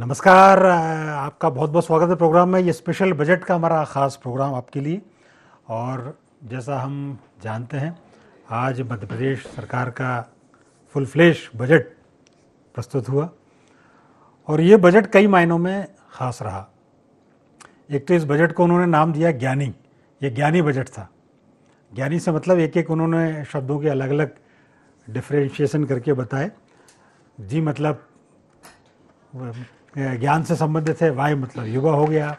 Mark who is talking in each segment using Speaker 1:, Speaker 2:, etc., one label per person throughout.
Speaker 1: नमस्कार। आपका बहुत बहुत स्वागत है प्रोग्राम में। ये स्पेशल बजट का हमारा ख़ास प्रोग्राम आपके लिए। और जैसा हम जानते हैं, आज मध्य प्रदेश सरकार का फुल फ्लेश बजट प्रस्तुत हुआ और ये बजट कई मायनों में ख़ास रहा। एक तो इस बजट को उन्होंने नाम दिया ज्ञानी। ये ज्ञानी बजट था। ज्ञानी से मतलब एक एक उन्होंने शब्दों के अलग अलग डिफ्रेंशिएशन करके बताए। जी मतलब ज्ञान से संबंधित है, वाई मतलब युवा हो गया,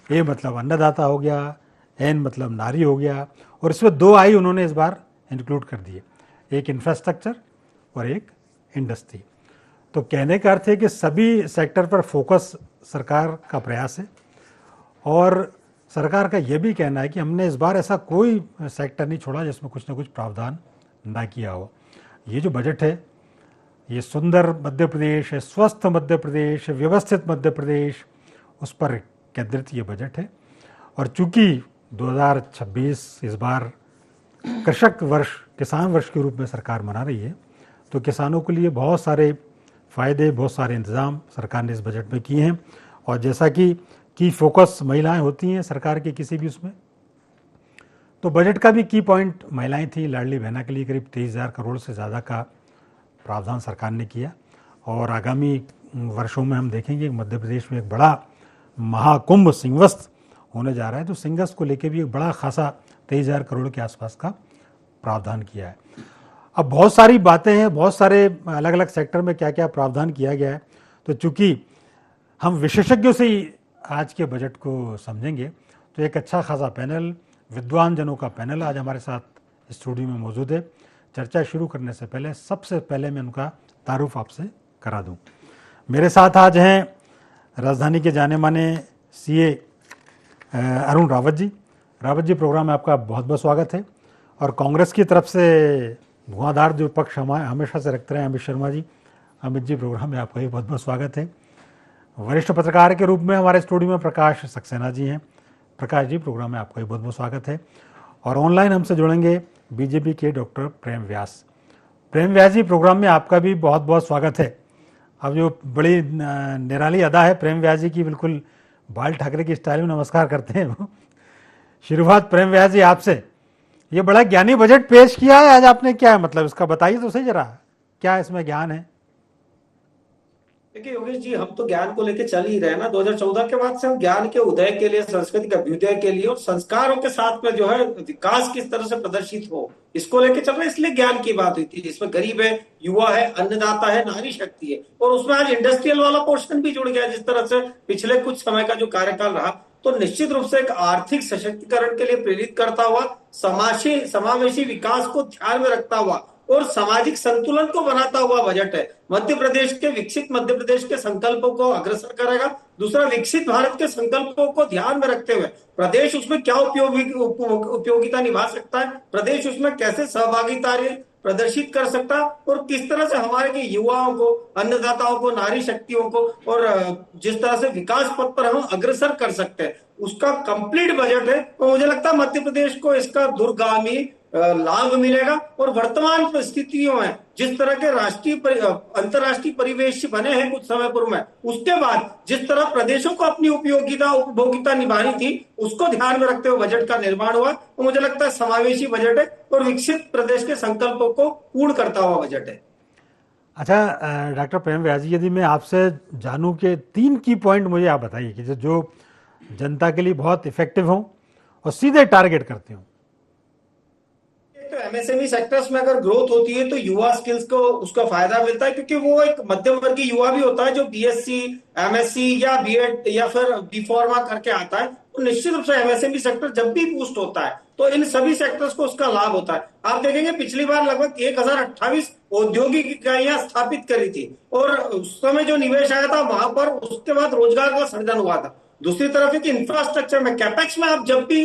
Speaker 1: ए मतलब अन्नदाता हो गया, एन मतलब नारी हो गया, और इसमें दो आई उन्होंने इस बार इंक्लूड कर दिए, एक इंफ्रास्ट्रक्चर और एक इंडस्ट्री। तो कहने का अर्थ है कि सभी सेक्टर पर फोकस सरकार का प्रयास है। और सरकार का यह भी कहना है कि हमने इस बार ऐसा कोई सेक्टर नहीं छोड़ा जिसमें कुछ ना कुछ प्रावधान ना किया हो। ये जो बजट है, ये सुंदर मध्य प्रदेश है, स्वस्थ मध्य प्रदेश है, व्यवस्थित मध्य प्रदेश, उस पर केंद्रित ये बजट है। और चूंकि 2026 इस बार कृषक वर्ष, किसान वर्ष के रूप में सरकार मना रही है, तो किसानों के लिए बहुत सारे फ़ायदे, बहुत सारे इंतज़ाम सरकार ने इस बजट में किए हैं। और जैसा कि की फोकस महिलाएं होती हैं सरकार के किसी भी उसमें, तो बजट का भी की पॉइंट महिलाएं थी। लाडली बहना के लिए करीब 23,000 करोड़ से ज़्यादा का प्रावधान सरकार ने किया। और आगामी वर्षों में हम देखेंगे कि मध्य प्रदेश में एक बड़ा महाकुंभ सिंहस्थ होने जा रहा है। तो सिंहस्थ को लेकर भी एक बड़ा खासा 23,000 करोड़ के आसपास का प्रावधान किया है। अब बहुत सारी बातें हैं, बहुत सारे अलग अलग सेक्टर में क्या क्या प्रावधान किया गया है। तो चूँकि हम विशेषज्ञों से ही आज के बजट को समझेंगे, तो एक अच्छा खासा पैनल, विद्वान जनों का पैनल आज हमारे साथ स्टूडियो में मौजूद है। चर्चा शुरू करने से पहले सबसे पहले मैं उनका तारुफ आपसे करा दूं। मेरे साथ आज हैं राजधानी के जाने माने सीए अरुण रावत जी। रावत जी, प्रोग्राम में आपका बहुत बहुत स्वागत है। और कांग्रेस की तरफ से धुआंधार जो पक्ष हमेशा से रखते रहे, अमित शर्मा जी। अमित जी, प्रोग्राम में आपका भी बहुत बहुत स्वागत है। वरिष्ठ पत्रकार के रूप में हमारे स्टूडियो में प्रकाश सक्सेना जी हैं। प्रकाश जी, प्रोग्राम में आपका भी बहुत बहुत स्वागत है। और ऑनलाइन हमसे जुड़ेंगे बीजेपी के डॉक्टर प्रेम व्यास। प्रेम व्यास जी, प्रोग्राम में आपका भी बहुत बहुत स्वागत है। अब जो बड़ी निराली अदा है प्रेम व्यास जी की, बिल्कुल बाल ठाकरे की स्टाइल में नमस्कार करते हैं। शुरुआत प्रेम व्यास जी आपसे। ये बड़ा ज्ञानी बजट पेश किया है आज आपने, क्या है मतलब इसका बताइए तो सही जरा, क्या इसमें ज्ञान है?
Speaker 2: देखिए योगेश जी, हम तो ज्ञान को लेकर चल ही रहे हैं ना। 2014 के बाद से हम ज्ञान के उदय के लिए, संस्कृति के अभ्युदय के लिए और संस्कारों के साथ में जो है विकास किस तरह से प्रदर्शित हो, इसको लेकर चल रहे हैं। इसलिए ज्ञान की बात हुई थी। इसमें गरीब है, युवा है, अन्नदाता है, नारी शक्ति है, और उसमें आज इंडस्ट्रियल वाला पोर्शन भी जुड़ गया। जिस तरह से पिछले कुछ समय का जो कार्यकाल रहा, तो निश्चित रूप से एक आर्थिक सशक्तिकरण के लिए प्रेरित करता हुआ, समावेशी विकास को ध्यान में रखता हुआ और सामाजिक संतुलन को बनाता हुआ बजट है। मध्य प्रदेश के, विकसित मध्य प्रदेश के संकल्पों को अग्रसर करेगा। दूसरा, विकसित भारत के संकल्पों को ध्यान में रखते हुए प्रदेश उसमें क्या उपयोगिता निभा सकता है, प्रदेश उसमें कैसे सहभागिता प्रदर्शित कर सकता है, और किस तरह से हमारे के युवाओं को, अन्नदाताओं को, नारी शक्तियों को, और जिस तरह से विकास पथ पर हम अग्रसर कर सकते हैं, उसका कंप्लीट बजट है। तो मुझे लगता है मध्य प्रदेश को इसका दूरगामी लाभ मिलेगा। और वर्तमान परिस्थितियों में जिस तरह के अंतर्राष्ट्रीय परिवेश बने हैं कुछ समय पूर्व में, उसके बाद जिस तरह प्रदेशों को अपनी उपभोगिता निभानी थी, उसको ध्यान में रखते हुए बजट का निर्माण हुआ। तो मुझे लगता है समावेशी बजट है और विकसित प्रदेश के संकल्पों को पूर्ण करता हुआ बजट है।
Speaker 1: अच्छा डॉक्टर प्रेम व्यास जी, यदि मैं आपसे जानूं कि 3 की पॉइंट मुझे आप बताइए कि जो जनता के लिए बहुत इफेक्टिव हों और सीधे टारगेट करते हों।
Speaker 2: तो एमएसएमई सेक्टर्स में अगर ग्रोथ होती है तो युवा स्किल्स को उसका फायदा मिलता है, क्योंकि वो एक मध्यम वर्गीय युवा भी होता है जो बीएससी, एमएससी या बीएड या फिर बीफार्मा करके आता है। तो निश्चित रूप से एमएसएमई सेक्टर जब भी बूस्ट होता है तो इन सभी सेक्टर्स को उसका लाभ होता है। आप देखेंगे पिछली बार लगभग 1028 औद्योगिक इकाइयां स्थापित करी थी, और उस समय जो निवेश आया था वहां पर, उसके बाद रोजगार का सृजन हुआ था। दूसरी तरफ एक इंफ्रास्ट्रक्चर में, कैपेक्स में आप जब भी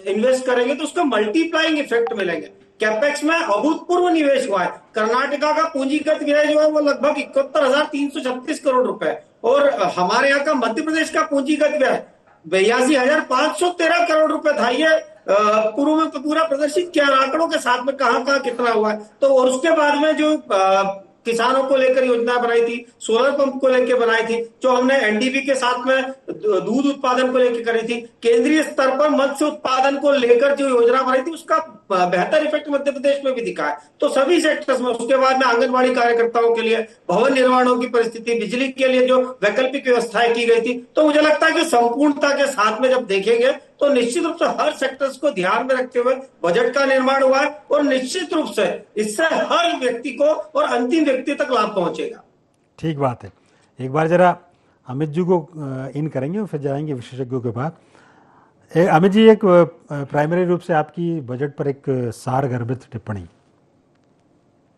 Speaker 2: इन्वेस्ट करेंगे तो उसका मल्टीप्लाइंग इफेक्ट मिलेंगे। कैपेक्स में अभूतपूर्व निवेश हुआ है। कर्नाटका का पूंजीगत व्यय जो है वो लगभग 71,336 करोड़ रुपए, और हमारे यहाँ का मध्य प्रदेश का पूंजीगत व्यय 82,513 करोड़ रुपए था। ये पूर्व में पूरा प्रदर्शित किया आंकड़ों के साथ में कहां कहां कितना हुआ है। तो और उसके बाद में जो किसानों को लेकर योजना बनाई थी, सोलर पंप को लेकर बनाई थी, जो हमने एनडीबी के साथ में दूध उत्पादन को लेकर करी थी, केंद्रीय स्तर पर मत्स्य उत्पादन को लेकर जो योजना बनाई थी उसका बेहतर इफेक्ट मध्य प्रदेश में भी दिखा है। तो सभी सेक्टर्स में, उसके बाद में आंगनबाड़ी कार्यकर्ताओं के लिए भवन निर्माणों की परिस्थिति, बिजली के लिए जो वैकल्पिक व्यवस्थाएं की गई थी, तो मुझे लगता है कि संपूर्णता के साथ में जब देखेंगे तो निश्चित रूप से हर सेक्टर्स को ध्यान में रखते हुए बजट का निर्माण हुआ है और निश्चित रूप से इससे हर व्यक्ति को और अंतिम व्यक्ति तक लाभ पहुंचेगा।
Speaker 1: ठीक बात है। एक बार जरा अमित जी को इन करेंगे और फिर जाएंगे विशेषज्ञों के पास। अमित जी, एक प्राइमरी रूप से आपकी बजट पर एक सारगर्भित टिप्पणी।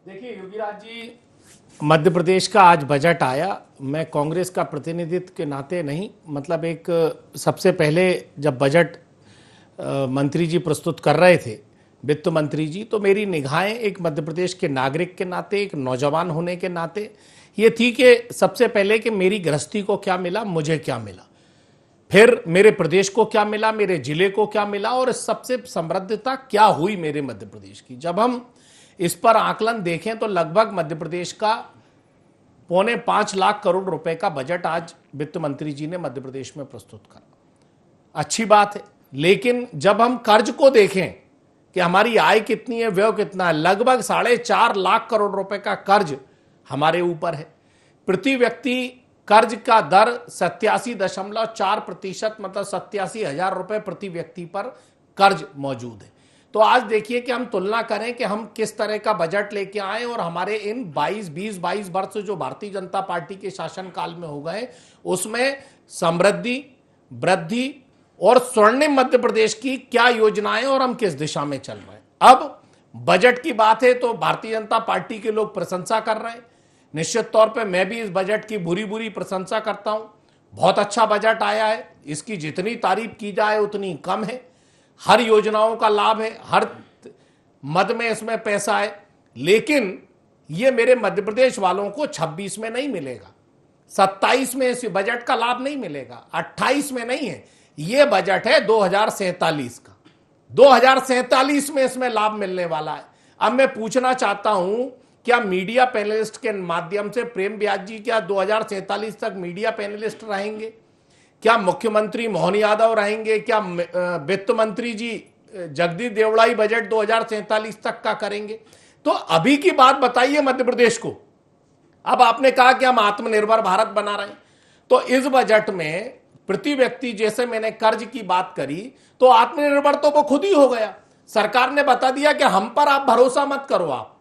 Speaker 3: देखिए योगीराज जी, मध्य प्रदेश का आज बजट आया, मैं कांग्रेस का प्रतिनिधित्व के नाते नहीं, मतलब एक सबसे पहले जब बजट मंत्री जी प्रस्तुत कर रहे थे, वित्त मंत्री जी, तो मेरी निगाहें एक मध्य प्रदेश के नागरिक के नाते, एक नौजवान होने के नाते ये थी कि सबसे पहले कि मेरी गृहस्थी को क्या मिला, मुझे क्या मिला, फिर मेरे प्रदेश को क्या मिला, मेरे जिले को क्या मिला, और सबसे समृद्धता क्या हुई मेरे मध्य प्रदेश की। जब हम इस पर आकलन देखें तो लगभग मध्य प्रदेश का 4.25 लाख करोड़ रुपए का बजट आज वित्त मंत्री जी ने मध्य प्रदेश में प्रस्तुत करा। अच्छी बात है, लेकिन जब हम कर्ज को देखें कि हमारी आय कितनी है, व्यय कितना है, लगभग 4.5 लाख करोड़ रुपए का कर्ज हमारे ऊपर है। प्रति व्यक्ति कर्ज का दर 87.4%, मतलब 87,000 रुपए प्रति व्यक्ति पर कर्ज मौजूद है। तो आज देखिए कि हम तुलना करें कि हम किस तरह का बजट लेके आए और हमारे इन 22 वर्ष जो भारतीय जनता पार्टी के शासनकाल में हो गए, उसमें समृद्धि, वृद्धि और स्वर्णिम मध्य प्रदेश की क्या योजनाएं और हम किस दिशा में चल रहे हैं। अब बजट की बात है तो भारतीय जनता पार्टी के लोग प्रशंसा कर रहे हैं। निश्चित तौर पे मैं भी इस बजट की बुरी प्रशंसा करता हूं। बहुत अच्छा बजट आया है, इसकी जितनी तारीफ की जाए उतनी कम है। हर योजनाओं का लाभ है, हर मद में इसमें पैसा है, लेकिन ये मेरे मध्य प्रदेश वालों को 26 में नहीं मिलेगा, 27 में इस बजट का लाभ नहीं मिलेगा, 28 में नहीं है। ये बजट है 2047 का, 2047 में इसमें लाभ मिलने वाला है। अब मैं पूछना चाहता हूं, क्या मीडिया पैनलिस्ट के माध्यम से प्रेम व्यास जी क्या 2047 तक मीडिया पैनलिस्ट रहेंगे? क्या मुख्यमंत्री मोहन यादव रहेंगे? क्या वित्त मंत्री जी जगदीश देवड़ा ही बजट 2047 तक का करेंगे? तो अभी की बात बताइए मध्य प्रदेश को। अब आपने कहा कि हम आत्मनिर्भर भारत बना रहे हैं, तो इस बजट में प्रति व्यक्ति, जैसे मैंने कर्ज की बात करी, तो आत्मनिर्भर तो वो खुद ही हो गया। सरकार ने बता दिया कि हम पर आप भरोसा मत करो,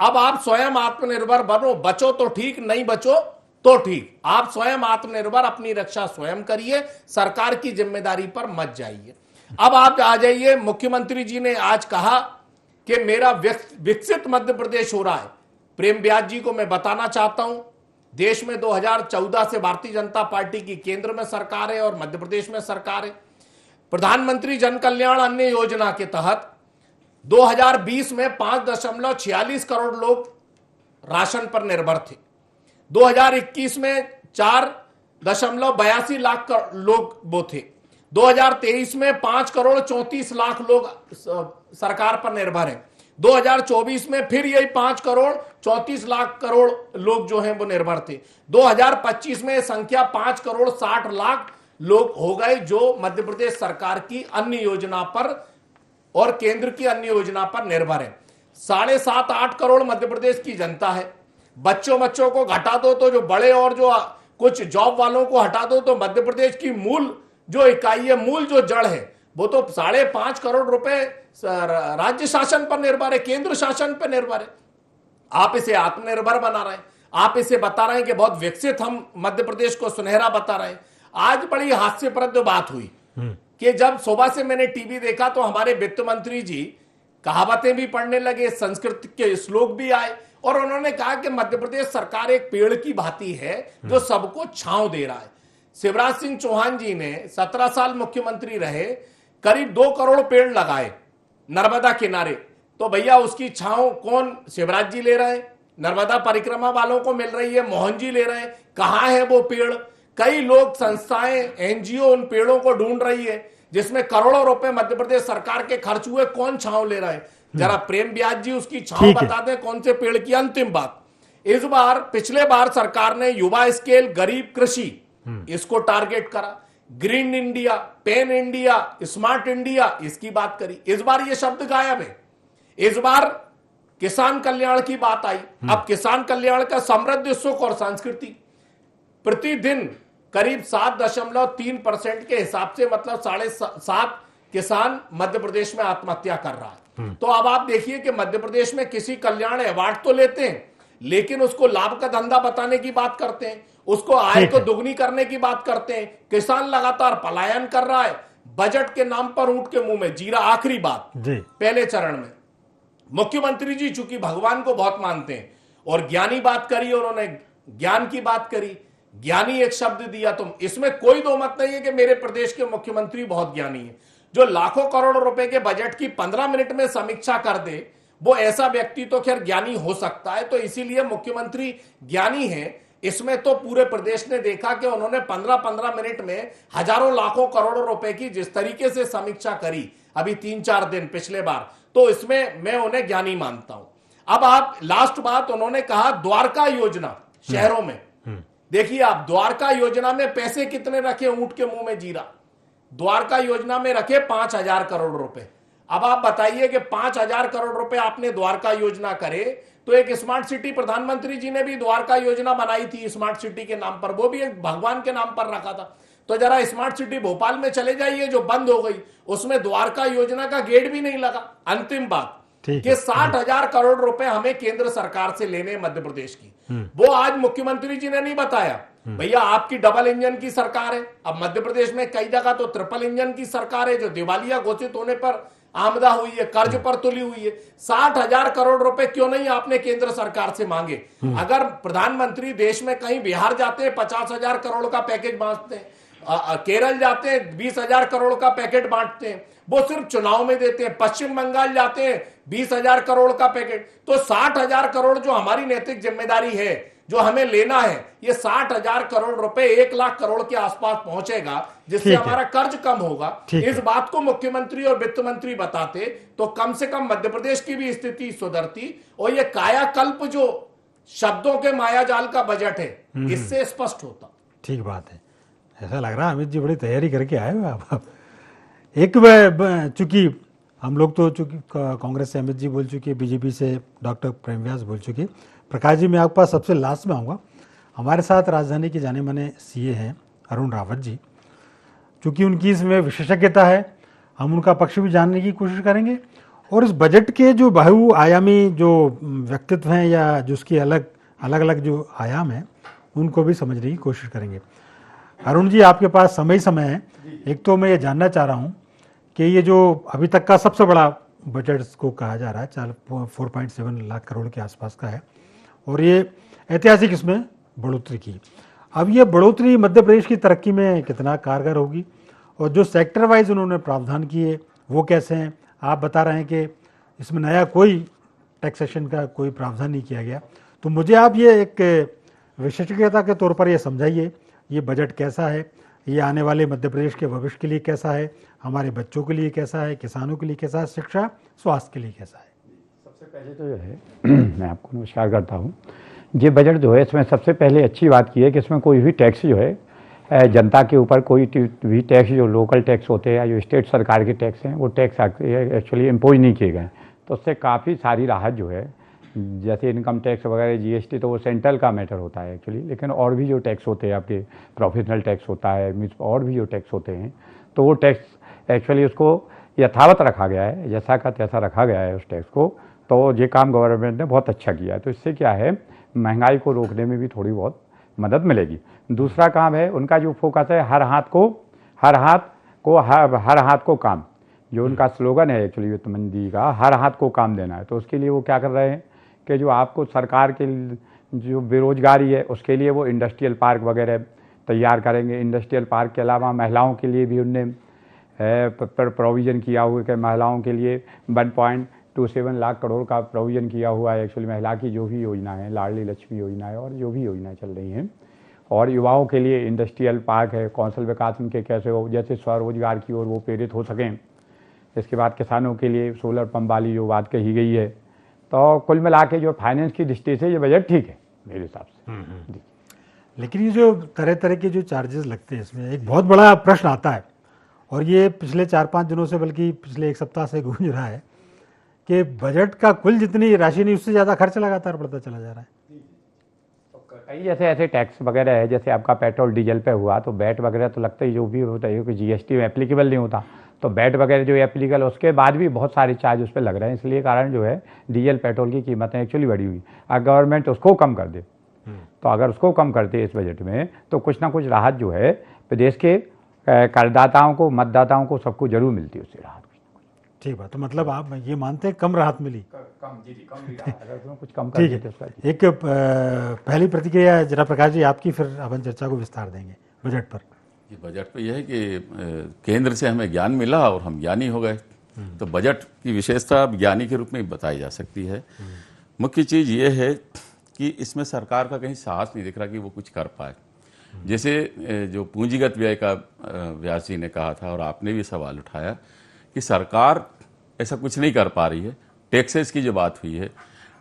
Speaker 3: अब आप स्वयं आत्मनिर्भर बनो, बचो तो ठीक, नहीं बचो तो ठीक, आप स्वयं आत्मनिर्भर, अपनी रक्षा स्वयं करिए, सरकार की जिम्मेदारी पर मत जाइए। अब आप आ जाइए, मुख्यमंत्री जी ने आज कहा कि मेरा विकसित मध्य प्रदेश हो रहा है। प्रेम व्यास जी को मैं बताना चाहता हूं, देश में 2014 से भारतीय जनता पार्टी की केंद्र में सरकार है और मध्य प्रदेश में सरकार है। प्रधानमंत्री जन कल्याण अन्न योजना के तहत 2020 में 5.46 करोड़ लोग राशन पर निर्भर थे। 2021 में 4.82 लाख लोग वो थे। 2023 में 5.34 करोड़ लोग सरकार पर निर्भर हैं। 2024 में फिर यही 5.34 करोड़ लोग जो हैं वो निर्भर थे। 2025 में संख्या 5.60 करोड़ लोग हो गए जो मध्य प्रदेश सरकार की अन्य योजना पर और केंद्र की अन्य योजना पर निर्भर है। 7.5-8 करोड़ मध्य प्रदेश की जनता है। बच्चों को घटा दो तो जो बड़े और जो कुछ जॉब वालों को हटा दो तो मध्य प्रदेश की मूल जो इकाई है, मूल जो जड़ है, वो तो 5.5 करोड़ रुपए राज्य शासन पर निर्भर है, केंद्र शासन पर निर्भर है। आप इसे आत्मनिर्भर बना रहे हैं, आप इसे बता रहे हैं कि बहुत विकसित हम मध्य प्रदेश को सुनहरा बता रहे हैं। आज बड़ी हास्यप्रद बात हुई कि जब सुबह से मैंने टीवी देखा तो हमारे वित्त मंत्री जी कहावतें भी पढ़ने लगे, संस्कृत के श्लोक भी आए और उन्होंने कहा कि मध्य प्रदेश सरकार एक पेड़ की भांति है जो सबको छांव दे रहा है। शिवराज सिंह चौहान जी ने 17 साल मुख्यमंत्री रहे, करीब 2 करोड़ पेड़ लगाए नर्मदा किनारे, तो भैया उसकी छांव कौन, शिवराज जी ले रहे हैं? नर्मदा परिक्रमा वालों को मिल रही है, मोहन जी ले रहे हैं। कहां है वो पेड़? कई लोग, संस्थाएं, एनजीओ उन पेड़ों को ढूंढ रही है जिसमें करोड़ों रुपए मध्य प्रदेश सरकार के खर्च हुए। कौन छांव ले रहा है? जरा प्रेम व्यास जी उसकी छांव बता दें, कौन से पेड़ की। अंतिम बात, इस बार पिछले बार सरकार ने युवा स्केल, गरीब कृषि, इसको टारगेट करा, green India, pen India, smart India, इसकी बात करी। इस बार ये शब्द गायब है। इस बार किसान कल्याण की बात आई। अब किसान कल्याण का समृद्ध सुख और संस्कृति, प्रतिदिन करीब 7.3% के हिसाब से, मतलब 7.5 किसान मध्य प्रदेश में आत्महत्या कर रहा है। तो अब आप देखिए कि मध्य प्रदेश में किसी कल्याण अवार्ड तो लेते हैं, लेकिन उसको लाभ का धंधा बताने की बात करते हैं, उसको आय को दुगनी करने की बात करते हैं। किसान लगातार पलायन कर रहा है, बजट के नाम पर ऊंट के मुंह में जीरा। आखिरी बात, पहले चरण में मुख्यमंत्री जी चूंकि भगवान को बहुत मानते हैं और ज्ञानी बात करी, उन्होंने ज्ञान की बात करी, ज्ञानी एक शब्द दिया, तो इसमें कोई दो मत नहीं है कि मेरे प्रदेश के मुख्यमंत्री बहुत ज्ञानी है। जो लाखों करोड़ रुपए के बजट की 15 मिनट में समीक्षा कर दे, वो ऐसा व्यक्ति तो खैर ज्ञानी हो सकता है। तो इसीलिए मुख्यमंत्री ज्ञानी है। इसमें तो पूरे प्रदेश ने देखा कि उन्होंने 15-15 मिनट में हजारों लाखों करोड़ों रुपए की जिस तरीके से समीक्षा करी अभी 3-4 दिन पिछले बार, तो इसमें मैं उन्हें ज्ञानी मानता हूं। अब आप लास्ट बात उन्होंने कहा द्वारका योजना शहरों में। देखिए आप द्वारका योजना में पैसे कितने रखे, ऊंट के मुंह में जीरा। द्वारका योजना में रखे 5,000 करोड़ रुपए। अब आप बताइए कि 5,000 करोड़ रुपए आपने द्वारका योजना करे, तो एक स्मार्ट सिटी प्रधानमंत्री जी ने भी द्वारका योजना बनाई थी स्मार्ट सिटी के नाम पर, वो भी एक भगवान के नाम पर रखा था। तो जरा स्मार्ट सिटी भोपाल में चले जाइए जो बंद हो गई, उसमें द्वारका योजना का गेट भी नहीं लगा। अंतिम बात कि 60,000 करोड़ रुपए हमें केंद्र सरकार से लेने मध्य प्रदेश की, वो आज मुख्यमंत्री जी ने नहीं बताया। भैया आपकी डबल इंजन की सरकार है, अब मध्य प्रदेश में कई जगह तो ट्रिपल इंजन की सरकार है जो दिवालिया घोषित होने पर आमदा हुई है, कर्ज पर तुली हुई है। 60,000 करोड़ रुपए क्यों नहीं आपने केंद्र सरकार से मांगे? अगर प्रधानमंत्री देश में कहीं बिहार जाते हैं 50,000 करोड़ का पैकेज बांटते हैं, केरल जाते हैं 20,000 करोड़ का पैकेट बांटते हैं, वो सिर्फ चुनाव में देते हैं। पश्चिम बंगाल जाते हैं 20,000 करोड़ का पैकेट। तो 60,000 करोड़ जो हमारी नैतिक जिम्मेदारी है, जो हमें लेना है, ये 60,000 करोड़ रुपए 1 लाख करोड़ के आसपास पहुंचेगा, जिससे हमारा कर्ज कम होगा। इस बात को मुख्यमंत्री और वित्त मंत्री बताते तो कम से कम मध्य प्रदेश की भी स्थिति सुधरती। और ये कायाकल्प जो शब्दों के मायाजाल का बजट है, इससे स्पष्ट होता।
Speaker 1: ठीक बात है। ऐसा लग रहा है अमित जी बड़ी तैयारी करके आए हुए आप। एक चूंकि हम लोग तो चूंकि कांग्रेस से अमित जी बोल चुके, बीजेपी से डॉक्टर प्रेम व्यास बोल चुके, प्रकाश जी मैं आपके पास सबसे लास्ट में आऊँगा। हमारे साथ राजधानी के जाने माने सीए हैं अरुण रावत जी, चूँकि उनकी इसमें विशेषज्ञता है, हम उनका पक्ष भी जानने की कोशिश करेंगे और इस बजट के जो बहुआयामी जो व्यक्तित्व हैं या जो उसकी अलग अलग जो आयाम हैं उनको भी समझने की कोशिश करेंगे। अरुण जी आपके पास समय है। एक तो मैं ये जानना चाह रहा हूँ कि ये जो अभी तक का सबसे बड़ा बजट को कहा जा रहा है 4.7 लाख करोड़ के आसपास का है और ये ऐतिहासिक इसमें बढ़ोतरी की। अब ये बढ़ोतरी मध्य प्रदेश की तरक्की में कितना कारगर होगी और जो सेक्टर वाइज उन्होंने प्रावधान किए वो कैसे हैं? आप बता रहे हैं कि इसमें नया कोई टैक्सेशन का कोई प्रावधान नहीं किया गया, तो मुझे आप ये एक विशेषज्ञता के तौर पर ये समझाइए ये बजट कैसा है, ये आने वाले मध्य प्रदेश के भविष्य के लिए कैसा है, हमारे बच्चों के लिए कैसा है, किसानों के लिए कैसा है, शिक्षा स्वास्थ्य के लिए कैसा है।
Speaker 4: सबसे पहले तो जो है मैं आपको नमस्कार करता हूँ। ये बजट जो है इसमें सबसे पहले अच्छी बात की है कि इसमें कोई भी टैक्स जो है जनता के ऊपर कोई भी टैक्स जो लोकल टैक्स होते हैं या जो स्टेट सरकार के टैक्स हैं वो टैक्स एक्चुअली इम्पोज नहीं किए गए। तो उससे काफ़ी सारी राहत जो है, जैसे इनकम टैक्स वगैरह जीएसटी तो वो सेंट्रल का मैटर होता है एक्चुअली, लेकिन और भी जो टैक्स होते हैं आपके प्रोफेशनल टैक्स होता है, और भी जो टैक्स होते हैं तो वो टैक्स एक्चुअली उसको यथावत रखा गया है, जैसा का तैसा रखा गया है उस टैक्स को। तो ये काम गवर्नमेंट ने बहुत अच्छा किया है। तो इससे क्या है, महंगाई को रोकने में भी थोड़ी बहुत मदद मिलेगी। दूसरा काम है उनका जो फोकस है हर हाथ को काम, जो उनका स्लोगन है एक्चुअली वित्त मंत्री का, हर हाथ को काम देना है। तो उसके लिए वो क्या कर रहे हैं कि जो आपको सरकार के जो बेरोजगारी है उसके लिए वो इंडस्ट्रियल पार्क वगैरह तैयार करेंगे। इंडस्ट्रियल पार्क के अलावा महिलाओं के लिए भी उनने प्रोविज़न किया हुआ है कि महिलाओं के लिए 1.27 लाख करोड़ का प्रोविज़न किया हुआ है एक्चुअली। महिला की जो भी योजना है, लाडली लक्ष्मी योजना है और जो भी योजनाएं चल रही हैं, और युवाओं के लिए इंडस्ट्रियल पार्क है, कौशल विकास उनके कैसे हो, जैसे स्वरोजगार की ओर वो प्रेरित हो सकें। इसके बाद किसानों के लिए सोलर पंप वाली जो बात कही गई है। तो कुल मिला के जो फाइनेंस की दृष्टि से ये बजट ठीक है। मेरे हिसाब से। जी।
Speaker 1: लेकिन ये जो तरह तरह के जो चार्जेस लगते हैं इसमें एक बहुत बड़ा प्रश्न आता है, और ये पिछले 4-5 दिनों से, बल्कि पिछले एक सप्ताह से गूंज रहा है कि बजट का कुल जितनी राशि नहीं उससे ज़्यादा खर्च लगातार बढ़ता चला जा रहा है।
Speaker 4: कई जैसे ऐसे टैक्स वगैरह है, जैसे आपका पेट्रोल डीजल पे हुआ तो बैट वगैरह तो लगता ही जो भी होता है, क्योंकि जीएसटी में एप्लीकेबल नहीं होता, तो बैट वगैरह जो एप्लीकेबल उसके बाद भी बहुत सारे चार्ज उस पर लग रहे हैं। इसलिए कारण जो है डीजल पेट्रोल की कीमतें एक्चुअली बढ़ी हुई। अगर गवर्नमेंट उसको कम कर दे, तो अगर उसको कम करते इस बजट में, तो कुछ ना कुछ राहत जो है प्रदेश के करदाताओं को, मतदाताओं को, सबको जरूर मिलती है उससे राहत।
Speaker 1: ठीक बात, तो मतलब आप ये मानते हैं कम राहत मिली?
Speaker 4: कम अगर उसमें कुछ कम कर
Speaker 1: ठीक
Speaker 4: देते
Speaker 1: है।
Speaker 4: उसका।
Speaker 1: एक पहली प्रतिक्रिया जरा प्रकाश जी आपकी, फिर अपन चर्चा को विस्तार देंगे बजट पर।
Speaker 5: ये बजट पे यह है कि केंद्र से हमें ज्ञान मिला और हम ज्ञानी हो गए। तो बजट की विशेषता अब ज्ञानी के रूप में बताई जा सकती है। मुख्य चीज़ ये है कि इसमें सरकार का कहीं साहस नहीं दिख रहा कि वो कुछ कर पाए। जैसे जो पूंजीगत व्यय का व्यास जी ने कहा था और आपने भी सवाल उठाया कि सरकार ऐसा कुछ नहीं कर पा रही है। टैक्सेस की जो बात हुई है,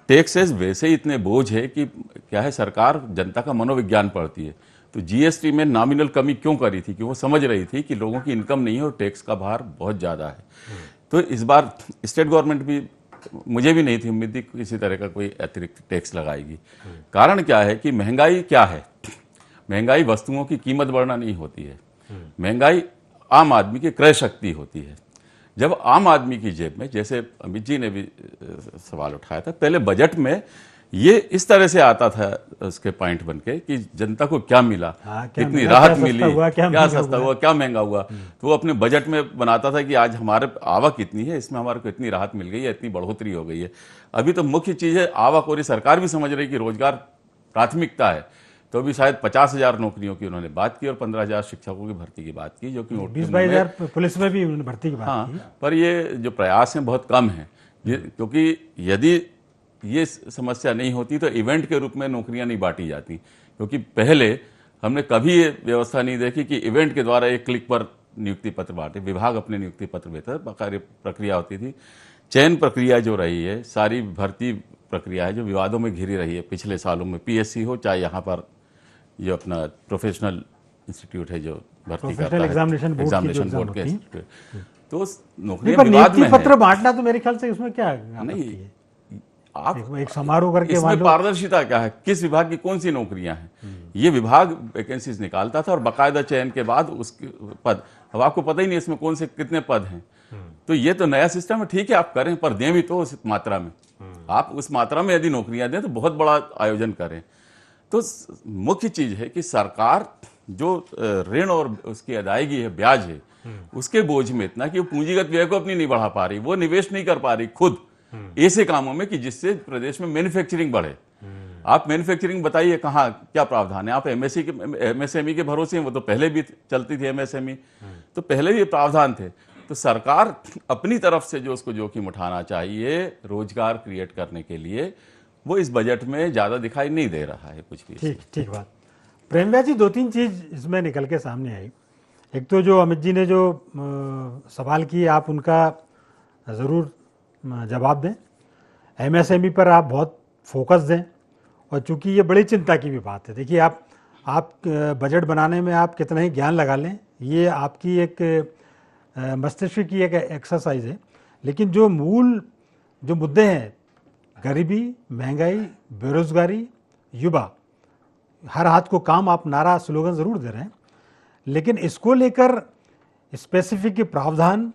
Speaker 5: टैक्सेस वैसे ही इतने बोझ है कि क्या है, सरकार जनता का मनोविज्ञान पढ़ती है। तो जीएसटी में नॉमिनल कमी क्यों करी थी कि वो समझ रही थी कि लोगों की इनकम नहीं है और टैक्स का भार बहुत ज़्यादा है। तो इस बार स्टेट गवर्नमेंट भी, मुझे भी नहीं थी उम्मीद थी किसी तरह का कोई अतिरिक्त टैक्स लगाएगी। कारण क्या है कि महंगाई क्या है, महंगाई वस्तुओं की कीमत बढ़ना नहीं होती है, महंगाई आम आदमी की क्रय शक्ति होती है। जब आम आदमी की जेब में, जैसे अमित जी ने भी सवाल उठाया था, पहले बजट में ये इस तरह से आता था उसके पॉइंट बन के कि जनता को क्या मिला, कितनी राहत मिली, क्या सस्ता हुआ, क्या महंगा हुआ। तो वो अपने बजट में बनाता था कि आज हमारे आवक इतनी है, इसमें हमारे को इतनी राहत मिल गई है, इतनी बढ़ोतरी हो गई है। अभी तो मुख्य चीज़ है आवक, और ये सरकार भी समझ रही कि रोजगार प्राथमिकता है। तो अभी शायद 50,000 नौकरियों की उन्होंने बात की और 15,000 शिक्षकों की भर्ती की बात की, जो कि
Speaker 1: 20-22,000 पुलिस में भी उन्होंने भर्ती की बात की।
Speaker 5: पर ये जो प्रयास हैं बहुत कम हैं, क्योंकि यदि ये समस्या नहीं होती तो इवेंट के रूप में नौकरियां नहीं बांटी जाती। क्योंकि पहले हमने कभी ये व्यवस्था नहीं देखी कि इवेंट के द्वारा एक क्लिक पर नियुक्ति पत्र बांटे। विभाग अपने नियुक्ति पत्र भेजता, बाकायदा प्रक्रिया होती थी। चयन प्रक्रिया जो रही है, सारी भर्ती प्रक्रिया है जो विवादों में घिरी रही है पिछले सालों में, पीएससी हो चाहे यहाँ पर जो अपना प्रोफेशनल इंस्टीट्यूट है जो भर्ती करता है, एग्जामिनेशन बोर्ड के इंस्टीट्यूट, तो नौकरियां विवाद में है।
Speaker 1: पत्र बांटना तो मेरे ख्याल से उसमें क्या
Speaker 5: नहीं, आप
Speaker 1: एक समारोह करके
Speaker 5: इसमें पारदर्शिता क्या है, किस विभाग की कौन सी नौकरियां हैं, ये विभाग वैकेंसीज निकालता था और बाकायदा चयन के बाद उसके पद, अब आपको पता ही नहीं इसमें कौन से कितने पद हैं। तो ये तो नया सिस्टम है, ठीक है आप करें, पर दें भी तो उस मात्रा में। आप उस मात्रा में यदि नौकरियां दें तो बहुत बड़ा आयोजन करें। तो मुख्य चीज है कि सरकार जो ऋण और उसकी अदायगी है, ब्याज है, उसके बोझ में इतना कि वो पूंजीगत व्यय को अपनी नहीं बढ़ा पा रही, वो निवेश नहीं कर पा रही खुद ऐसे कामों में कि जिससे प्रदेश में मैन्युफैक्चरिंग बढ़े। आप मैन्युफैक्चरिंग बताइए कहाँ क्या प्रावधान है? आप एमएसएमई के भरोसे हैं, वो तो पहले भी चलती थी एमएसएमई, तो पहले भी प्रावधान थे। तो सरकार अपनी तरफ से जो उसको जोखिम उठाना चाहिए रोजगार क्रिएट करने के लिए, वो इस बजट में ज्यादा दिखाई नहीं दे रहा है कुछ भी।
Speaker 1: ठीक बात। प्रेमव्यास जी, 2-3 चीज इसमें निकल के सामने आई। एक तो जो अमित जी ने जो सवाल किए आप उनका ज़रूर जवाब दें। एमएसएमई पर आप बहुत फोकस दें, और चूंकि ये बड़ी चिंता की भी बात है। देखिए आप बजट बनाने में आप कितना ही ज्ञान लगा लें, ये आपकी एक मस्तिष्क की एक एक्सरसाइज है, लेकिन जो मूल जो मुद्दे हैं, गरीबी, महंगाई, बेरोजगारी, युवा, हर हाथ को काम, आप नारा स्लोगन ज़रूर दे रहे हैं, लेकिन इसको लेकर स्पेसिफिक प्रावधान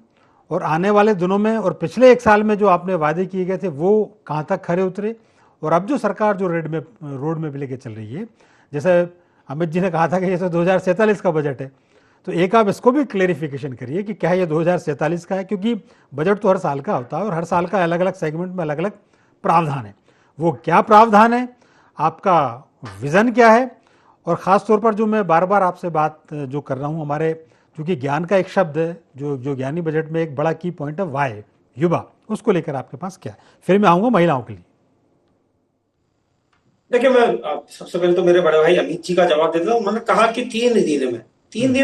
Speaker 1: और आने वाले दिनों में और पिछले 1 साल में जो आपने वादे किए गए थे वो कहाँ तक खरे उतरे, और अब जो सरकार जो रोड में लेके चल रही है, जैसे अमित जी ने कहा था कि ये तो 2047 का बजट है, तो एक आप इसको भी क्लेरिफिकेशन करिए कि क्या ये 2047 का है, क्योंकि बजट तो हर साल का होता है और हर साल का अलग अलग सेगमेंट में अलग अलग प्रावधान है। वो क्या प्रावधान है, आपका विज़न क्या है, और ख़ास तौर पर जो मैं बार बार आपसे बात जो कर रहा हूँ, हमारे क्योंकि ज्ञान का एक शब्द है जो ज्ञानी बजट में एक बड़ा की पॉइंट है, वाई, युवा, उसको लेकर आपके पास क्या है। फिर मैं आऊँगा महिलाओं के लिए।
Speaker 2: देखिए, मैं सबसे पहले तो मेरे बड़े भाई अमित जी का जवाब देता हूँ। उन्होंने कहा कि 3 दिन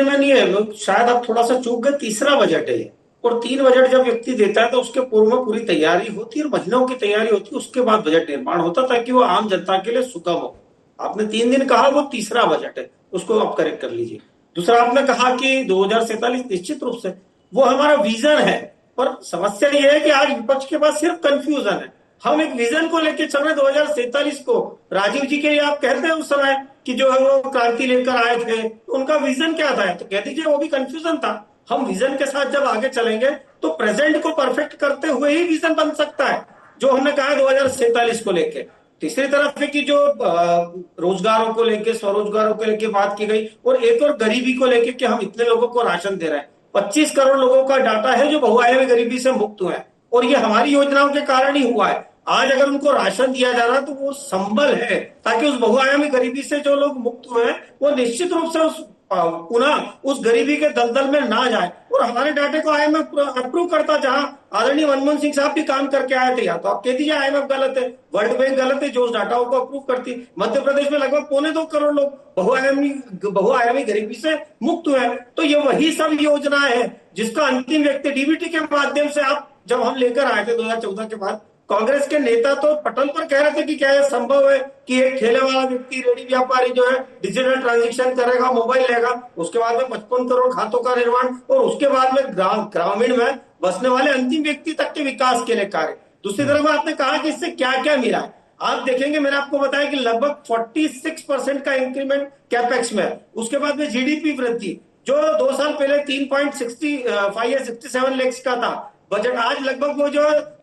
Speaker 2: में नहीं है, शायद आप थोड़ा सा चूक गए, तीसरा बजट है ये। और 3 बजट जब व्यक्ति देता है तो उसके पूर्व में पूरी तैयारी होती है और महीनों की तैयारी होती है, उसके बाद बजट निर्माण होता है ताकि वो आम जनता के लिए सुगम हो। आपने 3 दिन कहा, वो तीसरा बजट है, उसको आप करेक्ट कर लीजिए। दूसरा आपने कहा कि 2047 निश्चित रूप से वो हमारा विजन है, पर समस्या ये है कि आज विपक्ष के पास सिर्फ कंफ्यूजन है। हम एक विजन को लेकर चल रहे 2047 को। राजीव जी के लिए आप कहते हैं उस समय कि जो है वो क्रांति लेकर आए थे, तो उनका विजन क्या था, तो कह दीजिए वो भी कंफ्यूजन था। हम विजन के साथ जब आगे चलेंगे तो प्रेजेंट को परफेक्ट करते हुए ही विजन बन सकता है, जो हमने कहा 2047 को लेके। तीसरी तरफ है कि जो रोजगारों को लेके, स्वरोजगारों को लेके बात की गई, और एक और गरीबी को लेके कि हम इतने लोगों को राशन दे रहे हैं। 25 करोड़ लोगों का डाटा है जो बहुआयामी गरीबी से मुक्त हुए हैं, और ये हमारी योजनाओं के कारण ही हुआ है। आज अगर उनको राशन दिया जा रहा है तो वो संबल है ताकि उस बहुआयामी गरीबी से जो लोग मुक्त हुए हैं वो निश्चित रूप से उस पुनः उस गरीबी के दलदल में ना जाए। और हमारे डाटे को आईएमएफ अप्रूव करता, जहां आदरणीय मनमोहन सिंह साहब भी काम करके आए थे, या तो आप कह दीजिए आईएमएफ गलत है, वर्ल्ड बैंक गलत है जो उस डाटा को अप्रूव करती। मध्य प्रदेश में लगभग 2.25 करोड़ लोग बहुआयामी गरीबी से मुक्त हुए हैं। तो ये वही सब योजनाएं है जिसका अंतिम व्यक्ति डीबीटी के माध्यम से आप जब हम लेकर आए थे 2014 के बाद, कांग्रेस के नेता तो पटल पर कह रहे थे कि क्या यह संभव है कि एक ठेले वाला व्यक्ति, रेडी व्यापारी जो है डिजिटल ट्रांजैक्शन करेगा, मोबाइल लेगा, उसके बाद में 55 करोड़ खातों का निर्माण, और उसके बाद में ग्रामीण में बसने वाले अंतिम व्यक्ति तक के विकास के लिए कार्य। दूसरी तरफ आपने कहा कि इससे क्या क्या मिला है, आप देखेंगे मैंने आपको बताया कि लगभग 46% का इंक्रीमेंट कैपेक्स में। उसके बाद में जीडीपी वृद्धि जो 2 साल पहले 3.67 लाख का था बजट, आज लगभग वो जो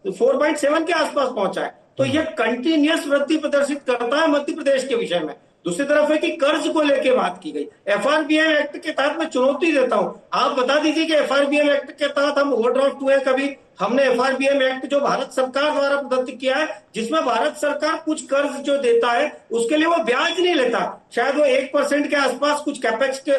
Speaker 2: 4.7 के आसपास पहुंचा है। तो ये कंटिन्यूअस वृद्धि प्रदर्शित करता है मध्य प्रदेश के विषय में। दूसरी तरफ है कि कर्ज को लेकर बात की गई। एफआरबीएम एक्ट के तहत मैं चुनौती देता हूं, आप बता दीजिए कि एफआरबीएम एक्ट के तहत हम ओवरड्राफ्ट हुए कभी? हमने एफआरबीएम एक्ट जो भारत सरकार द्वारा प्रदत्त किया है, जिसमें भारत सरकार कुछ कर्ज जो देता है उसके लिए वो ब्याज नहीं लेता, शायद वो 1% के आसपास कुछ कैपेक्स के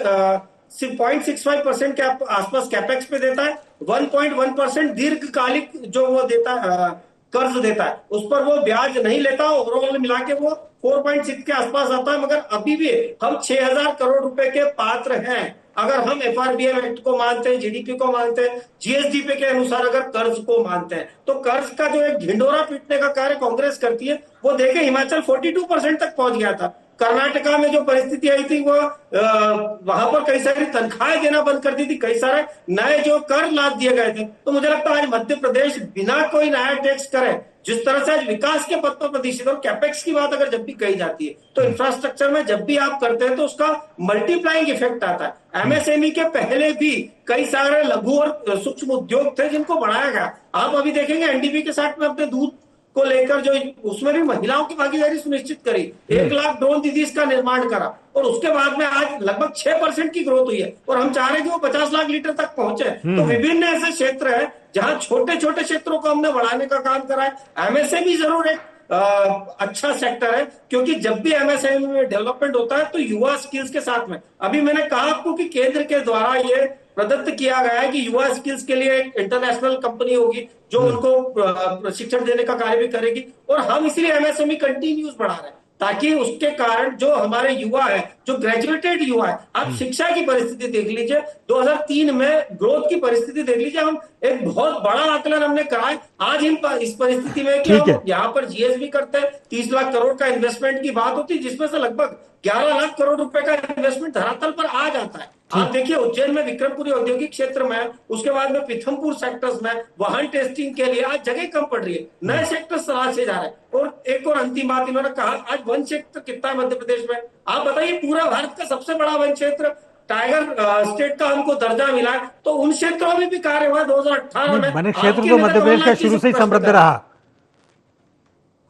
Speaker 2: 0.65% के आसपास कैपेक्स पे देता है, 1.1% दीर्घकालिक जो वो देता है कर्ज देता है, उस पर वो ब्याज नहीं लेता। ओवरऑल मिला के वो 4.6 के आसपास आता है। मगर अभी भी हम 6000 करोड़ रुपए के पात्र हैं अगर हम एफआरबीएम एक्ट को मानते हैं, जीडीपी को मानते हैं, जीएसडीपी के अनुसार अगर कर्ज को मानते हैं। तो कर्ज का जो एक ढिंडोरा पीटने का कार्य कांग्रेस करती है, वो देखे हिमाचल 42% तक पहुंच गया था। कर्नाटका में जो परिस्थिति आई थी वो वहां पर कई सारी तनख्वाहें देना बंद कर दी थी, कई सारे नए जो कर लाद दिए गए थे। तो मुझे लगता है आज मध्य प्रदेश बिना कोई नया टैक्स करे, जिस तरह से आज विकास के पथ पर प्रतिष्ठित, और कैपेक्स की बात अगर जब भी कही जाती है तो इंफ्रास्ट्रक्चर में जब भी आप करते हैं तो उसका मल्टीप्लाइंग इफेक्ट आता है। एमएसएमई के पहले भी कई सारे लघु और सूक्ष्म उद्योग थे जिनको बढ़ाया गया। आप अभी देखेंगे एनडीबी के साथ में अपने दूध को लेकर जो उसमें भी महिलाओं की भागीदारी सुनिश्चित करी, 1 लाख ड्रोन दीदीज का निर्माण करा, और उसके बाद में आज लगभग 6% की ग्रोथ हुई है, और हम चाह रहे हैं कि वो 50 लाख लीटर तक पहुंचे। तो विभिन्न ऐसे क्षेत्र है जहां छोटे छोटे क्षेत्रों को हमने बढ़ाने का काम करा है। एमएसएमई जरूर एक अच्छा सेक्टर है, क्योंकि जब भी एमएसएमई में डेवलपमेंट होता है तो युवा स्किल्स के साथ में, अभी मैंने कहा आपको कि केंद्र के द्वारा ये प्रदत्त किया गया है कि युवा स्किल्स के लिए एक इंटरनेशनल कंपनी होगी जो उनको प्रशिक्षण देने का कार्य भी करेगी, और हम इसलिए एमएसएमई कंटिन्यूस बढ़ा रहे हैं ताकि उसके कारण जो हमारे युवा है, जो ग्रेजुएटेड युवा है, आप शिक्षा की परिस्थिति देख लीजिए, 2003 में ग्रोथ की परिस्थिति देख लीजिए, हम एक बहुत बड़ा आकलन हमने करा है। आज इस परिस्थिति में कि हम यहाँ पर जीएसबी करते हैं, 30 लाख करोड़ का इन्वेस्टमेंट की बात होती है, जिसमें से लगभग 11 लाख करोड़ रुपए का इन्वेस्टमेंट धरातल पर आ जाता है। आप देखिए उज्जैन में विक्रमपुरी औद्योगिक क्षेत्र में, उसके बाद में पीथमपुर सेक्टर्स में वाहन टेस्टिंग के लिए आज जगह कम पड़ रही है, नए सेक्टर तलाशे जा रहे हैं। और एक और अंतिम बात इन्होंने कहा, आज वन क्षेत्र कितना है मध्य प्रदेश में? आप बताइए, पूरा भारत का सबसे बड़ा वन क्षेत्र टाइगर स्टेट का हमको दर्जा मिला है, तो उन क्षेत्रों में भी कार्य हुआ 2018 में।
Speaker 1: वन क्षेत्र तो मध्य प्रदेश का शुरू से ही समृद्ध रहा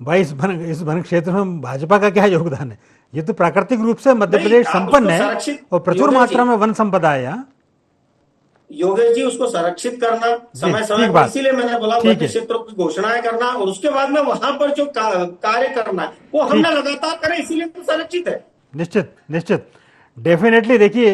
Speaker 1: भाई। इस वन क्षेत्र में भाजपा का क्या योगदान है? ये तो प्राकृतिक रूप से मध्य प्रदेश संपन्न है और प्रचुर मात्रा में वन संपदा है यहाँ।
Speaker 2: योगेश जी, उसको संरक्षित करना समय समय पर, इसीलिए मैंने बोला वन क्षेत्रों की घोषणाएं करना, और उसके बाद में वहां पर जो कार्य करना है वो हमने लगातार करें, इसीलिए तो संरक्षित है।
Speaker 1: निश्चित निश्चित, डेफिनेटली। देखिए,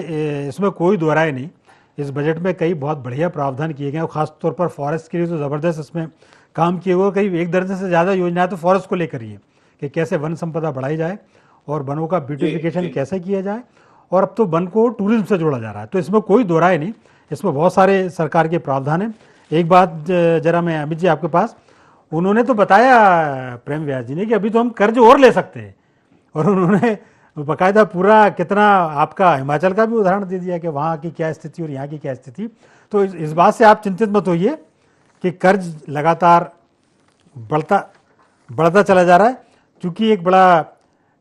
Speaker 1: इसमें कोई दो राय नहीं, इस बजट में कई बहुत बढ़िया प्रावधान किए गए हैं, खासतौर पर फॉरेस्ट के लिए तो ज़बरदस्त इसमें काम किए हुए। करीब 1 दर्जन से ज़्यादा योजनाएं तो फॉरेस्ट को लेकर ही है कि कैसे वन संपदा बढ़ाई जाए और वनों का ब्यूटिफिकेशन कैसे किया जाए, और अब तो वन को टूरिज्म से जोड़ा जा रहा है। तो इसमें कोई दो राय नहीं, इसमें बहुत सारे सरकार के प्रावधान हैं। एक बात जरा मैं अमित जी आपके पास, उन्होंने तो बताया प्रेम व्यास जी ने कि अभी तो हम कर्ज और ले सकते हैं, और उन्होंने बाकायदा पूरा कितना आपका हिमाचल का भी उदाहरण दे दिया कि वहाँ की क्या स्थिति और यहाँ की क्या स्थिति। तो इस बात से आप चिंतित मत होइए कि कर्ज लगातार बढ़ता चला जा रहा है। क्योंकि एक बड़ा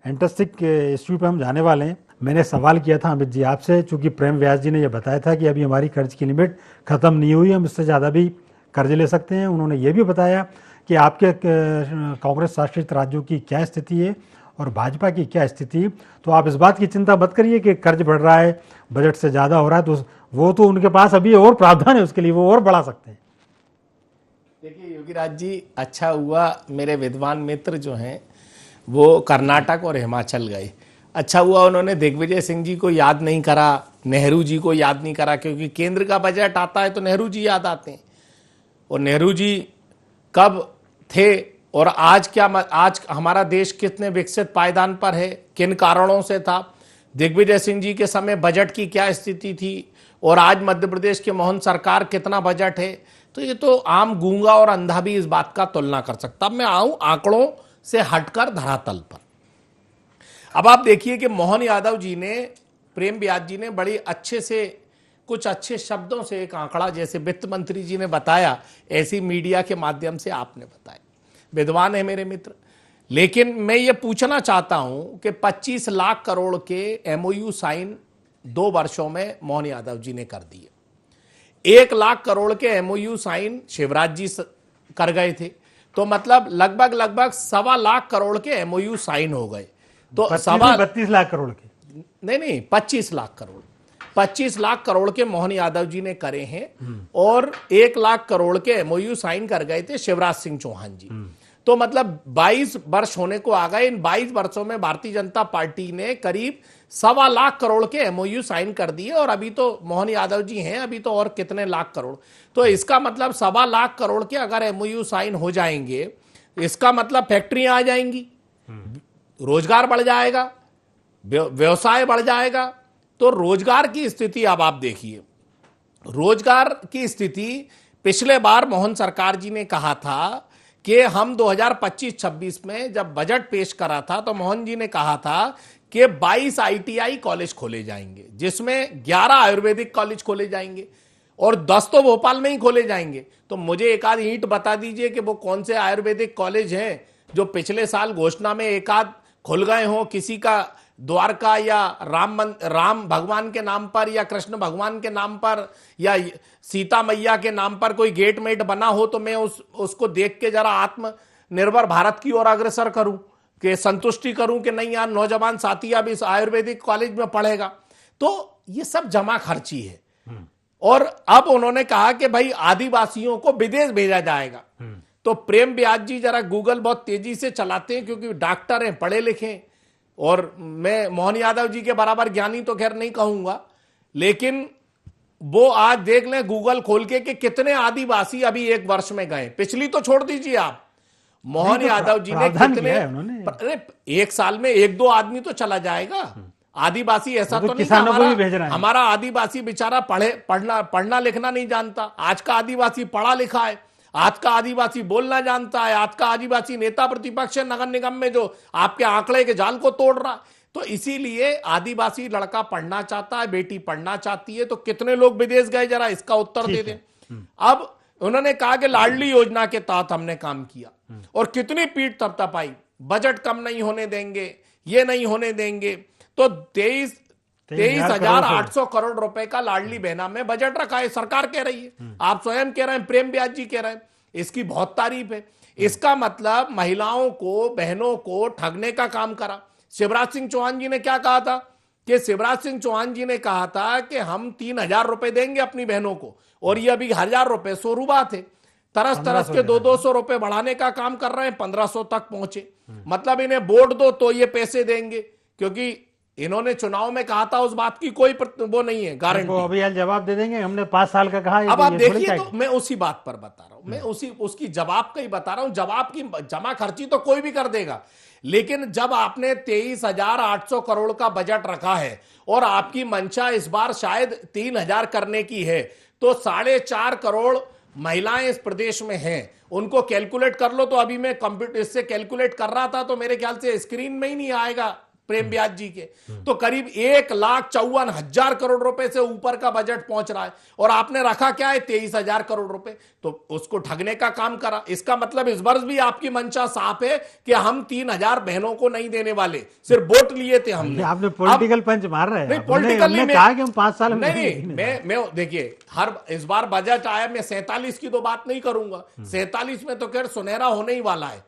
Speaker 1: इंटरेस्टिंग इश्यू पे हम जाने वाले हैं। मैंने सवाल किया था अमित जी आपसे, चूँकि प्रेम व्यास जी ने यह बताया था कि अभी हमारी कर्ज की लिमिट ख़त्म नहीं हुई, हम इससे ज़्यादा भी कर्ज ले सकते हैं। उन्होंने ये भी बताया कि आपके कांग्रेस शासित राज्यों की क्या स्थिति है और भाजपा की क्या स्थिति। तो आप इस बात की चिंता मत करिए कि कर्ज बढ़ रहा है, बजट से ज़्यादा हो रहा है, तो वो तो उनके पास अभी और प्रावधान है उसके लिए, वो और बढ़ा सकते हैं।
Speaker 3: देखिए योगीराज जी, अच्छा हुआ मेरे विद्वान मित्र जो हैं वो कर्नाटक और हिमाचल गए। अच्छा हुआ उन्होंने दिग्विजय सिंह जी को याद नहीं करा, नेहरू जी को याद नहीं करा, क्योंकि केंद्र का बजट आता है तो नेहरू जी याद आते हैं। और नेहरू जी कब थे और आज क्या, आज हमारा देश कितने विकसित पायदान पर है, किन कारणों से था, दिग्विजय सिंह जी के समय बजट की क्या स्थिति थी और आज मध्य प्रदेश के मोहन सरकार कितना बजट है। तो ये तो आम गूंगा और अंधा भी इस बात का तुलना कर सकता। अब मैं आऊं आंकड़ों से हटकर धरातल पर। अब आप देखिए कि मोहन यादव जी ने, प्रेम व्यास जी ने बड़ी अच्छे से कुछ अच्छे शब्दों से एक आंकड़ा जैसे वित्त मंत्री जी ने बताया, ऐसी मीडिया के माध्यम से आपने बताया। विद्वान है मेरे मित्र। लेकिन मैं ये पूछना चाहता हूं कि 25 लाख करोड़ के एमओयू साइन 2 वर्षों में मोहन यादव जी ने कर दिए। 1 लाख करोड़ के एमओयू साइन शिवराज जी कर गए थे। तो मतलब लगभग 1.25 लाख करोड़ के एमओयू साइन हो गए। तो
Speaker 1: 32 लाख करोड़ के
Speaker 3: नहीं 25 लाख करोड़, 25 लाख करोड़ के मोहन यादव जी ने करे हैं और 1 लाख करोड़ के एमओयू साइन कर गए थे शिवराज सिंह चौहान जी। तो मतलब 22 वर्ष होने को आ गए। इन 22 वर्षों में भारतीय जनता पार्टी ने करीब 1.25 लाख करोड़ के एमओयू साइन कर दिए और अभी तो मोहन यादव जी हैं, अभी तो और कितने लाख करोड़। तो इसका मतलब 1.25 लाख करोड़ के अगर एमओयू साइन हो जाएंगे, इसका मतलब फैक्ट्रियां आ जाएंगी, रोजगार बढ़ जाएगा, व्यवसाय बढ़ जाएगा। तो रोजगार की स्थिति अब आप देखिए, रोजगार की स्थिति पिछले बार मोहन सरकार जी ने कहा था कि हम 2025-26 में जब बजट पेश करा था तो मोहन जी ने कहा था कि 22 आईटीआई कॉलेज खोले जाएंगे, जिसमें 11 आयुर्वेदिक कॉलेज खोले जाएंगे और 10 तो भोपाल में ही खोले जाएंगे। तो मुझे एक आध ईंट बता दीजिए कि वो कौन से आयुर्वेदिक कॉलेज हैं जो पिछले साल घोषणा में एक आध खुल गए हों, किसी का द्वारका या राम भगवान के नाम पर या कृष्ण भगवान के नाम पर या सीता मैया के नाम पर कोई गेट मेट बना हो, तो मैं उसको देख के जरा आत्मनिर्भर भारत की ओर अग्रसर करूं, कि संतुष्टि करूं कि नहीं यार नौजवान साथी अब इस आयुर्वेदिक कॉलेज में पढ़ेगा। तो ये सब जमा खर्ची है। और अब उन्होंने कहा कि भाई आदिवासियों को विदेश भेजा जाएगा। तो प्रेम व्यास जी जरा गूगल बहुत तेजी से चलाते हैं क्योंकि डॉक्टर हैं, पढ़े लिखे हैं, और मैं मोहन यादव जी के बराबर ज्ञानी तो खैर नहीं कहूंगा, लेकिन वो आज देख लें गूगल खोल के कि कितने आदिवासी अभी 1 वर्ष में गए। पिछली तो छोड़ दीजिए आप, मोहन यादव जी ने कितने, अरे 1 साल में 1-2 आदमी तो चला जाएगा। आदिवासी ऐसा तो नहीं, हमारा आदिवासी बेचारा पढ़ना लिखना नहीं जानता। आज का आदिवासी पढ़ा लिखा है, आज का आदिवासी बोलना जानता है, आज का आदिवासी नेता प्रतिपक्ष है नगर निगम में जो आपके आंकड़े के जाल को तोड़ रहा। तो इसीलिए आदिवासी लड़का पढ़ना चाहता है, बेटी पढ़ना चाहती है। तो कितने लोग विदेश गए, जरा इसका उत्तर दे दें। अब उन्होंने कहा कि लाडली योजना के तहत हमने काम किया और कितनी पीठ थपथपाई, बजट कम नहीं होने देंगे, ये नहीं होने देंगे। तो 23,800 करोड़ रुपए का लाडली बहना में बजट रखा है, सरकार कह रही है, आप स्वयं कह रहे हैं, प्रेम व्यास जी कह रहे हैं, इसकी बहुत तारीफ है। इसका मतलब महिलाओं को, बहनों को ठगने का काम करा। शिवराज सिंह चौहान जी ने क्या कहा था कि शिवराज सिंह चौहान जी ने कहा था कि हम 3,000 रुपए देंगे अपनी बहनों को, और ये अभी 1,000 रुपए शुरुआत है। तरस के 200 रुपए बढ़ाने का काम कर रहे हैं, 1,500 तक पहुंचे। मतलब इन्हें वोट दो तो ये पैसे देंगे, क्योंकि इन्होंने चुनाव में कहा था, उस बात की कोई वो नहीं है गारंटी।
Speaker 1: अभी यार जवाब दे देंगे, हमने 5 साल का कहा।
Speaker 3: अब आप देखिए, तो मैं उसी बात पर बता रहा हूं, मैं उसकी जवाब का ही बता रहा हूं। जवाब की जमा खर्ची तो कोई भी कर देगा, लेकिन जब आपने 23,800 करोड़ का बजट रखा है और आपकी मंशा इस बार शायद 3,000 करने की है, तो 4.5 करोड़ महिलाएं इस प्रदेश में हैं, उनको कैलकुलेट कर लो। तो अभी मैं कंप्यूटर इससे कैलकुलेट कर रहा था तो मेरे ख्याल से स्क्रीन में ही नहीं आएगा प्रेम व्यास जी के, तो करीब 1,54,000 करोड़ रुपए से ऊपर का बजट पहुंच रहा है, और आपने रखा क्या है 23,000 करोड़ रुपए, तो उसको ठगने का काम करा। इसका मतलब इस वर्ष भी आपकी मंशा साफ है कि हम 3,000 बहनों को नहीं देने वाले, सिर्फ वोट लिए थे हमने।
Speaker 1: आपने पॉलिटिकल पंच मार रहे हैं।
Speaker 3: नहीं, पॉलिटिकल नहीं,
Speaker 1: कहा कि हम 5 साल में
Speaker 3: नहीं, मैं देखिए, हर इस बार बजट आया, मैं 47 की तो बात नहीं करूंगा, 47 में तो खैर सुनहरा होने ही वाला है,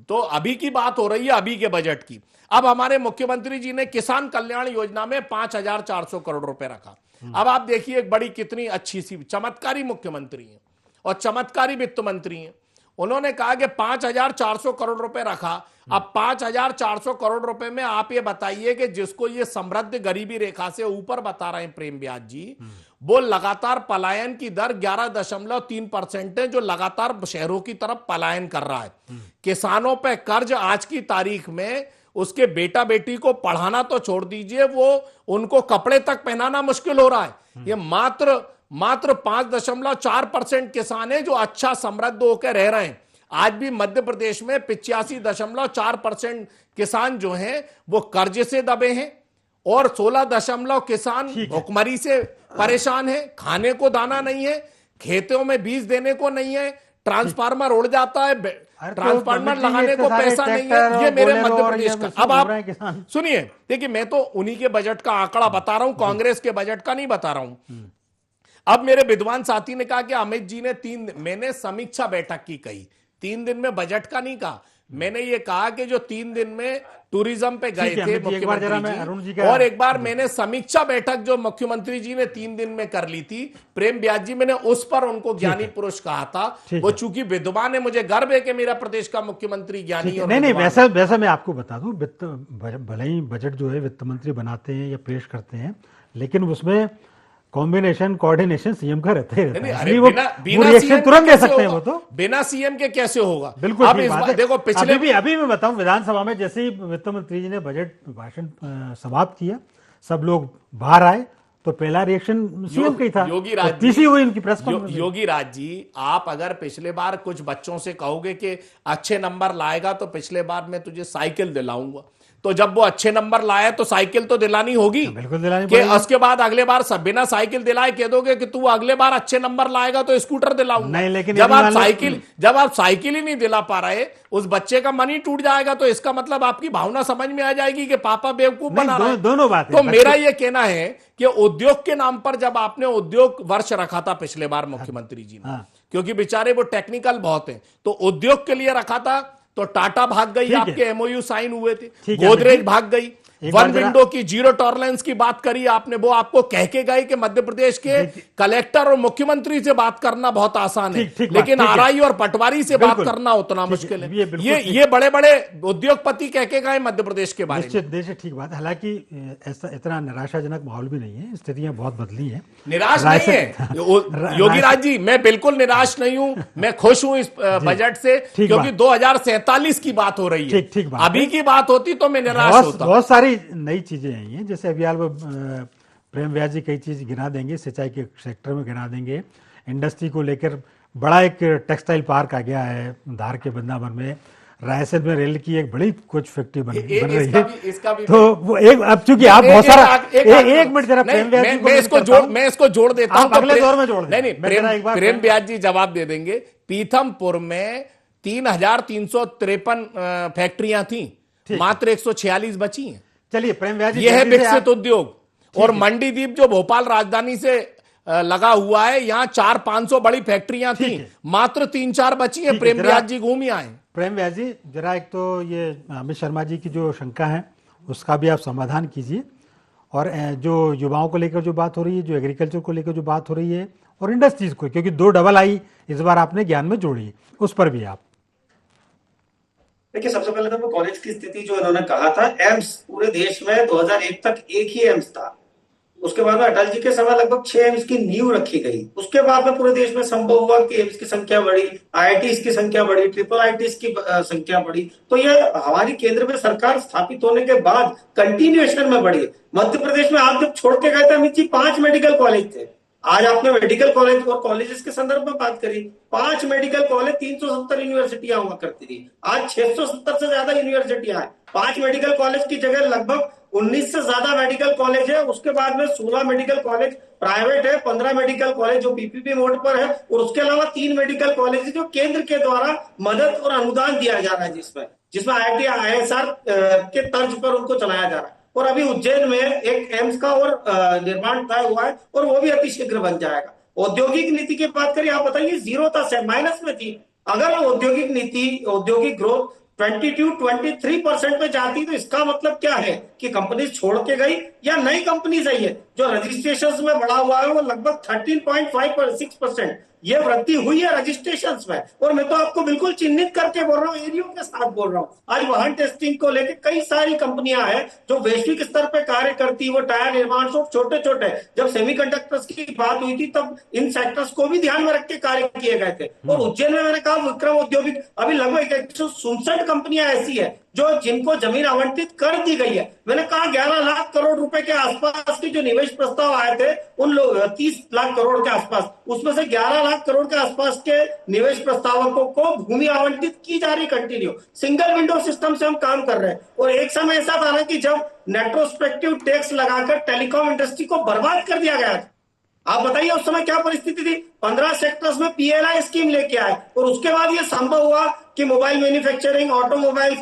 Speaker 3: तो अभी की बात हो रही है, अभी के बजट की। अब हमारे मुख्यमंत्री जी ने किसान कल्याण योजना में 5,400 करोड़ रुपए रखा। अब आप देखिए एक बड़ी कितनी अच्छी सी चमत्कारी मुख्यमंत्री हैं और चमत्कारी वित्त मंत्री हैं। उन्होंने कहा कि 5,400 करोड़ रुपए रखा। अब 5,400 करोड़ रुपए में आप ये बताइए कि जिसको ये समृद्ध गरीबी रेखा से ऊपर बता रहे हैं प्रेम व्यास जी, वो लगातार पलायन की दर 11.3% है, जो लगातार शहरों की तरफ पलायन कर रहा है। किसानों पे कर्ज आज की तारीख में उसके बेटा बेटी को पढ़ाना तो छोड़ दीजिए, वो उनको कपड़े तक पहनाना मुश्किल हो रहा है। ये मात्र 5.4% किसान है जो अच्छा समृद्ध होकर रह रहे हैं। आज भी मध्य प्रदेश में 85.4% किसान जो हैं वो कर्ज से दबे हैं, और 16 किसान भुखमरी से परेशान है, खाने को दाना नहीं है, खेतों में बीज देने को नहीं है, ट्रांसफार्मर उड़ जाता है, ट्रांसफार्मर लगाने को पैसा नहीं है। ये मेरे मध्य प्रदेश का। अब आप सुनिए, देखिए मैं तो उन्हीं के बजट का आंकड़ा बता रहा हूं, कांग्रेस के बजट का नहीं बता रहा हूं। अब मेरे विद्वान साथी ने कहा कि अमित जी ने मैंने समीक्षा बैठक की कही, 3 दिन में बजट का नहीं कहा। मैंने ये कहा कि जो 3 दिन में टूरिज्म पे गए थे मुख्यमंत्री जी, और एक बार मैंने समीक्षा बैठक जो मुख्यमंत्री जी ने 3 दिन में कर ली थी, प्रेम व्यास जी, मैंने उस पर उनको ज्ञानी पुरुष कहा था। वो चूंकि विद्वान है, मुझे गर्व है कि मेरा प्रदेश का मुख्यमंत्री ज्ञानी और
Speaker 1: नहीं, वैसा मैं आपको बता दूं, वित्त भले ही बजट जो है वित्त मंत्री बनाते हैं या पेश करते हैं, लेकिन उसमें कॉम्बिनेशन कोऑर्डिनेशन सीएम का रहता है।
Speaker 3: बिना
Speaker 1: सीएम तुरंत दे सकते हैं, वो तो
Speaker 3: बिना सीएम के कैसे होगा।
Speaker 1: बिल्कुल
Speaker 3: अब इस बार देखो, पिछले
Speaker 1: अभी मैं बताऊं, विधानसभा में जैसे ही वित्त मंत्री जी ने बजट भाषण समाप्त किया, सब लोग बाहर आए, तो पहला रिएक्शन सीएम का ही था।
Speaker 3: योगी राज जी,
Speaker 1: तीसरी हुई उनकी प्रेस कॉन्फ्रेंस।
Speaker 3: योगी राज जी, आप अगर पिछले बार कुछ बच्चों से कहोगे कि अच्छे नंबर लाएगा तो पिछले बार मैं तुझे साइकिल दिलाऊंगा, तो जब वो अच्छे नंबर लाया तो साइकिल तो दिलानी होगी,
Speaker 1: बिल्कुल दिलानी
Speaker 3: कि उसके बाद अगले बार सब बिना साइकिल दिलाए कह दोगे कि तू अगले बार अच्छे नंबर लाएगा तो स्कूटर दिलाऊंगा।
Speaker 1: नहीं, लेकिन
Speaker 3: जब आप साइकिल ही नहीं दिला पा रहे, उस बच्चे का मन ही टूट जाएगा, तो इसका मतलब आपकी भावना समझ में आ जाएगी कि पापा बेवकूफ बना रहा है।
Speaker 1: दोनों बातें।
Speaker 3: तो मेरा ये कहना है कि उद्योग के नाम पर जब आपने उद्योग वर्ष रखा था पिछले बार मुख्यमंत्री जी ने, क्योंकि बेचारे वो टेक्निकल बहुत है, तो उद्योग के लिए रखा था, तो टाटा भाग गई, आपके एमओयू साइन हुए थे, गोदरेज भाग गई, वन विंडो की जीरो टॉलरेंस की बात करी आपने, वो आपको कह के गए कि मध्य प्रदेश के कलेक्टर और मुख्यमंत्री से बात करना बहुत आसान है, लेकिन आरआई और पटवारी से बात करना उतना मुश्किल है। ये बड़े बड़े उद्योगपति कह के गए मध्य प्रदेश के बारे में।
Speaker 1: ठीक बात। हालांकि ऐसा इतना निराशाजनक माहौल भी नहीं है, स्थितियां बहुत बदली हैं।
Speaker 3: निराश नहीं है योगी राज जी, मैं बिल्कुल निराश नहीं हूं, मैं खुश हूं इस बजट से, क्योंकि 2047 की बात हो रही है। अभी की बात होती तो मैं निराश होता।
Speaker 1: बहुत सारी नई चीजें आई हैं, जैसे अभी प्रेम व्यास जी कई चीज गिना देंगे, सिंचाई के सेक्टर में गिना देंगे, इंडस्ट्री को लेकर बड़ा एक टेक्सटाइल पार्क आ गया है धार के बदनावर में, रायसेन में रेल की एक बड़ी कुछ फैक्ट्री बन रही है। तो वो एक, अब चूंकि आप बहुत सारा एक मिनट जरा प्रेम व्यास जी
Speaker 3: मैं इसको जोड़ देता हूं,
Speaker 1: अगले दौर में जोड़
Speaker 3: नहीं, प्रेम व्यास जी जवाब दे देंगे। पीथमपुर में 3,353 फैक्ट्रियां थी, मात्र 146 बची हैं।
Speaker 1: चलिए प्रेम व्यास जी,
Speaker 3: यह है विकसित उद्योग। और मंडीदीप जो भोपाल राजधानी से लगा हुआ है, यहां 400-500 बड़ी फैक्ट्रियां थी, मात्र 3-4 बची हैं। प्रेम व्यास जी घूम ही आए।
Speaker 1: प्रेम व्यास जी, जरा एक तो ये अमित शर्मा जी की जो शंका है उसका भी आप समाधान कीजिए, और जो युवाओं को लेकर जो बात हो रही है, जो एग्रीकल्चर को लेकर जो बात हो रही है, और इंडस्ट्रीज को, क्योंकि 2 डबल आई इस बार आपने ज्ञान में जोड़ी, उस पर भी आप।
Speaker 2: देखिए, सबसे पहले तो वो कॉलेज की स्थिति जो इन्होंने कहा था, एम्स पूरे देश में 2001 तक एक ही एम्स था, उसके बाद में अटल जी के समय लगभग 6 एम्स की नींव रखी गई, उसके बाद में पूरे देश में संभव हुआ कि एम्स की संख्या बढ़ी, आईआईटीज की संख्या बढ़ी, ट्रिपल आईआईटीज की संख्या बढ़ी। तो ये हमारी केंद्र में सरकार स्थापित होने के बाद कंटिन्यूएशन में बढ़ी। मध्य प्रदेश में आप जब छोड़ के गए थे अमित जी, 5 मेडिकल कॉलेज थे, आज आपने मेडिकल कॉलेज और कॉलेजेस के संदर्भ में बात करी, 5 मेडिकल कॉलेज 370 यूनिवर्सिटियां हुआ करती थी, आज 670 से ज्यादा यूनिवर्सिटियां हैं। 5 मेडिकल कॉलेज की जगह लगभग 19 से ज्यादा मेडिकल कॉलेज है। उसके बाद में 16 मेडिकल कॉलेज प्राइवेट है, 15 मेडिकल कॉलेज जो पीपीपी मोड पर है, और उसके अलावा 3 मेडिकल कॉलेज जो केंद्र के द्वारा मदद और अनुदान दिया जा रहा है, जिसमें IIT ISR के तर्ज पर उनको चलाया जा रहा है। और अभी उज्जैन में एक एम्स का और निर्माण तय हुआ है और वो भी अतिशीघ्र बन जाएगा। औद्योगिक नीति की बात करें, आप बताइए, जीरो था, माइनस में थी। अगर औद्योगिक नीति, औद्योगिक ग्रोथ 22-23% में जाती तो इसका मतलब क्या है कि कंपनीज छोड़ के गई या नई कंपनीज आई है। जो रजिस्ट्रेशन में बढ़ा हुआ है वो लगभग 13.5-6% ये वृद्धि हुई है रजिस्ट्रेशंस में। और मैं तो आपको बिल्कुल चिन्हित करके बोल रहा हूँ, एरियो के साथ बोल रहा हूँ। आज वाहन टेस्टिंग को लेकर कई सारी कंपनियां हैं जो वैश्विक स्तर पर कार्य करती है। वो टायर निर्माण से छोटे छोटे, जब सेमीकंडक्टर्स की बात हुई थी तब इन सेक्टर्स को भी ध्यान में रख के कार्य किए गए थे। और उज्जैन में मैंने कहा विक्रम औद्योगिक, अभी लगभग 167 कंपनियां ऐसी है जो जिनको जमीन आवंटित कर दी गई है। मैंने कहा 11 लाख करोड़ रुपए के आसपास के जो निवेश प्रस्ताव आए थे उन लोग 30 लाख करोड़ के आसपास, उसमें से 11 लाख करोड़ के आसपास के निवेश प्रस्तावकों को भूमि आवंटित की जा रही कंटिन्यू। सिंगल विंडो सिस्टम से हम काम कर रहे हैं। और एक समय ऐसा था ना कि जब नेट्रोस्पेक्टिव टैक्स लगाकर टेलीकॉम इंडस्ट्री को बर्बाद कर दिया गया था। आप बताइए उस समय क्या परिस्थिति थी। 15 सेक्टर्स में PLI स्कीम लेके आए और उसके बाद ये संभव हुआ कि मोबाइल मैन्युफैक्चरिंग, ऑटोमोबाइल,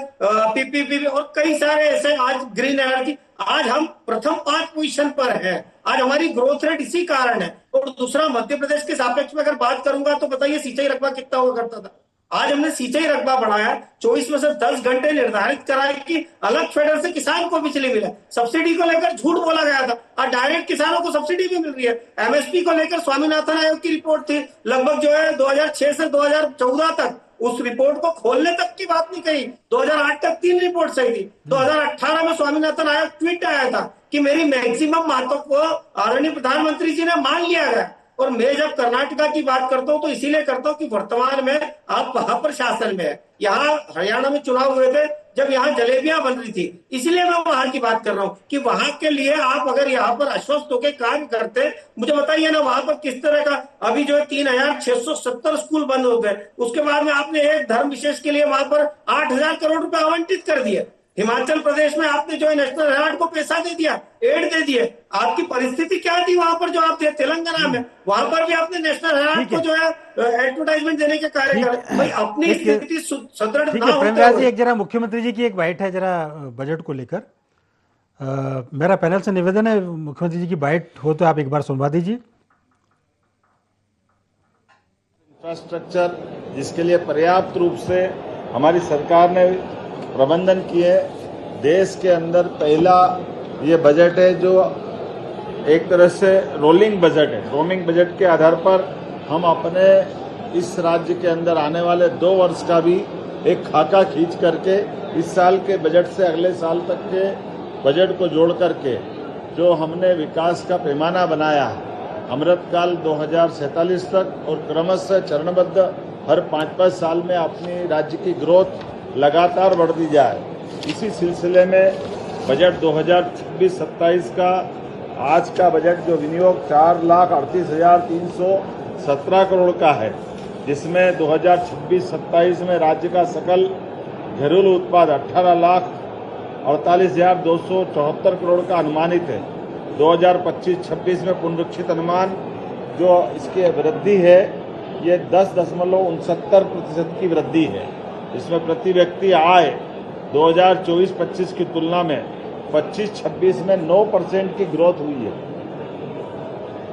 Speaker 2: PPP और कई सारे ऐसे, आज ग्रीन एनर्जी, आज हम प्रथम 5 पोजीशन पर हैं। आज हमारी ग्रोथ रेट इसी कारण है। और दूसरा, मध्य प्रदेश के सापेक्ष में अगर बात करूंगा तो बताइए सिंचाई रकबा कितना हुआ करता था। आज हमने सिंचाई रकबा बढ़ाया, 24 में से 10 घंटे निर्धारित कराए कि अलग फेडर से किसान को बिजली मिले। सब्सिडी को लेकर झूठ बोला गया था, आज डायरेक्ट किसानों को सब्सिडी भी मिल रही है। MSP को लेकर स्वामीनाथन आयोग की रिपोर्ट थी, लगभग जो है 2006 से 2014 तक, उस रिपोर्ट को खोलने तक की बात नहीं कही। 2008 तक 3 रिपोर्ट सही थी। 2018 में स्वामीनाथन आयोग ट्वीट आया था कि मेरी मैक्सिमम बातों को आदरणीय प्रधानमंत्री जी ने मान लिया गया। और मैं जब कर्नाटका की बात करता हूं तो इसीलिए करता हूं कि वर्तमान में आप वहां पर शासन में है। यहाँ हरियाणा में चुनाव हुए थे जब यहाँ जलेबियां बन रही थी, इसलिए मैं वहां की बात कर रहा हूं कि वहां के लिए आप अगर यहाँ पर आश्वस्त होकर कार्य करते, मुझे बताइए ना वहां पर किस तरह का, अभी जो है 3670 स्कूल बंद हो गए। उसके बाद में आपने एक धर्म विशेष के लिए वहां पर 8000 करोड़ रुपए आवंटित कर दिए। हिमाचल प्रदेश में आपने जो है नेशनल हेराल्ड को पैसा दे दिया, एड दे दिए। आपकी परिस्थिति क्या थी वहां पर जो आप थे तेलंगाना में, वहां पर भी आपने नेशनल हेराल्ड को जो है एडवर्टाइजमेंट देने के कार्य करे। भाई अपनी स्थिति सुदृढ़ ना होते
Speaker 1: प्रेमराज जी, एक जरा मुख्यमंत्री जी की एक बाइट है जरा बजट को लेकर। मेरा पैनल से निवेदन है, मुख्यमंत्री जी की बाइट हो तो आप एक बार सुनवा दीजिए।
Speaker 6: इंफ्रास्ट्रक्चर जिसके लिए पर्याप्त रूप से हमारी सरकार ने प्रबंधन किए, देश के अंदर पहला ये बजट है जो एक तरह से रोलिंग बजट है। रोलिंग बजट के आधार पर हम अपने इस राज्य के अंदर आने वाले 2 वर्ष का भी एक खाका खींच करके इस साल के बजट से अगले साल तक के बजट को जोड़ करके जो हमने विकास का पैमाना बनाया है, अमृतकाल 2047 तक और क्रमशः चरणबद्ध हर 5-5 साल में अपनी राज्य की ग्रोथ लगातार बढ़ती जाए। इसी सिलसिले में बजट 2026-27 का आज का बजट जो विनियोग 4,38,317 करोड़ का है, जिसमें 2026-27 में राज्य का सकल घरेलू उत्पाद 18,48,274 करोड़ का अनुमानित है। 2025-26 में पुनरीक्षित अनुमान जो इसकी वृद्धि है ये 10.69% की वृद्धि है। इसमें प्रति व्यक्ति आय 2024-25 की तुलना में 25-26 में 9% की ग्रोथ हुई है।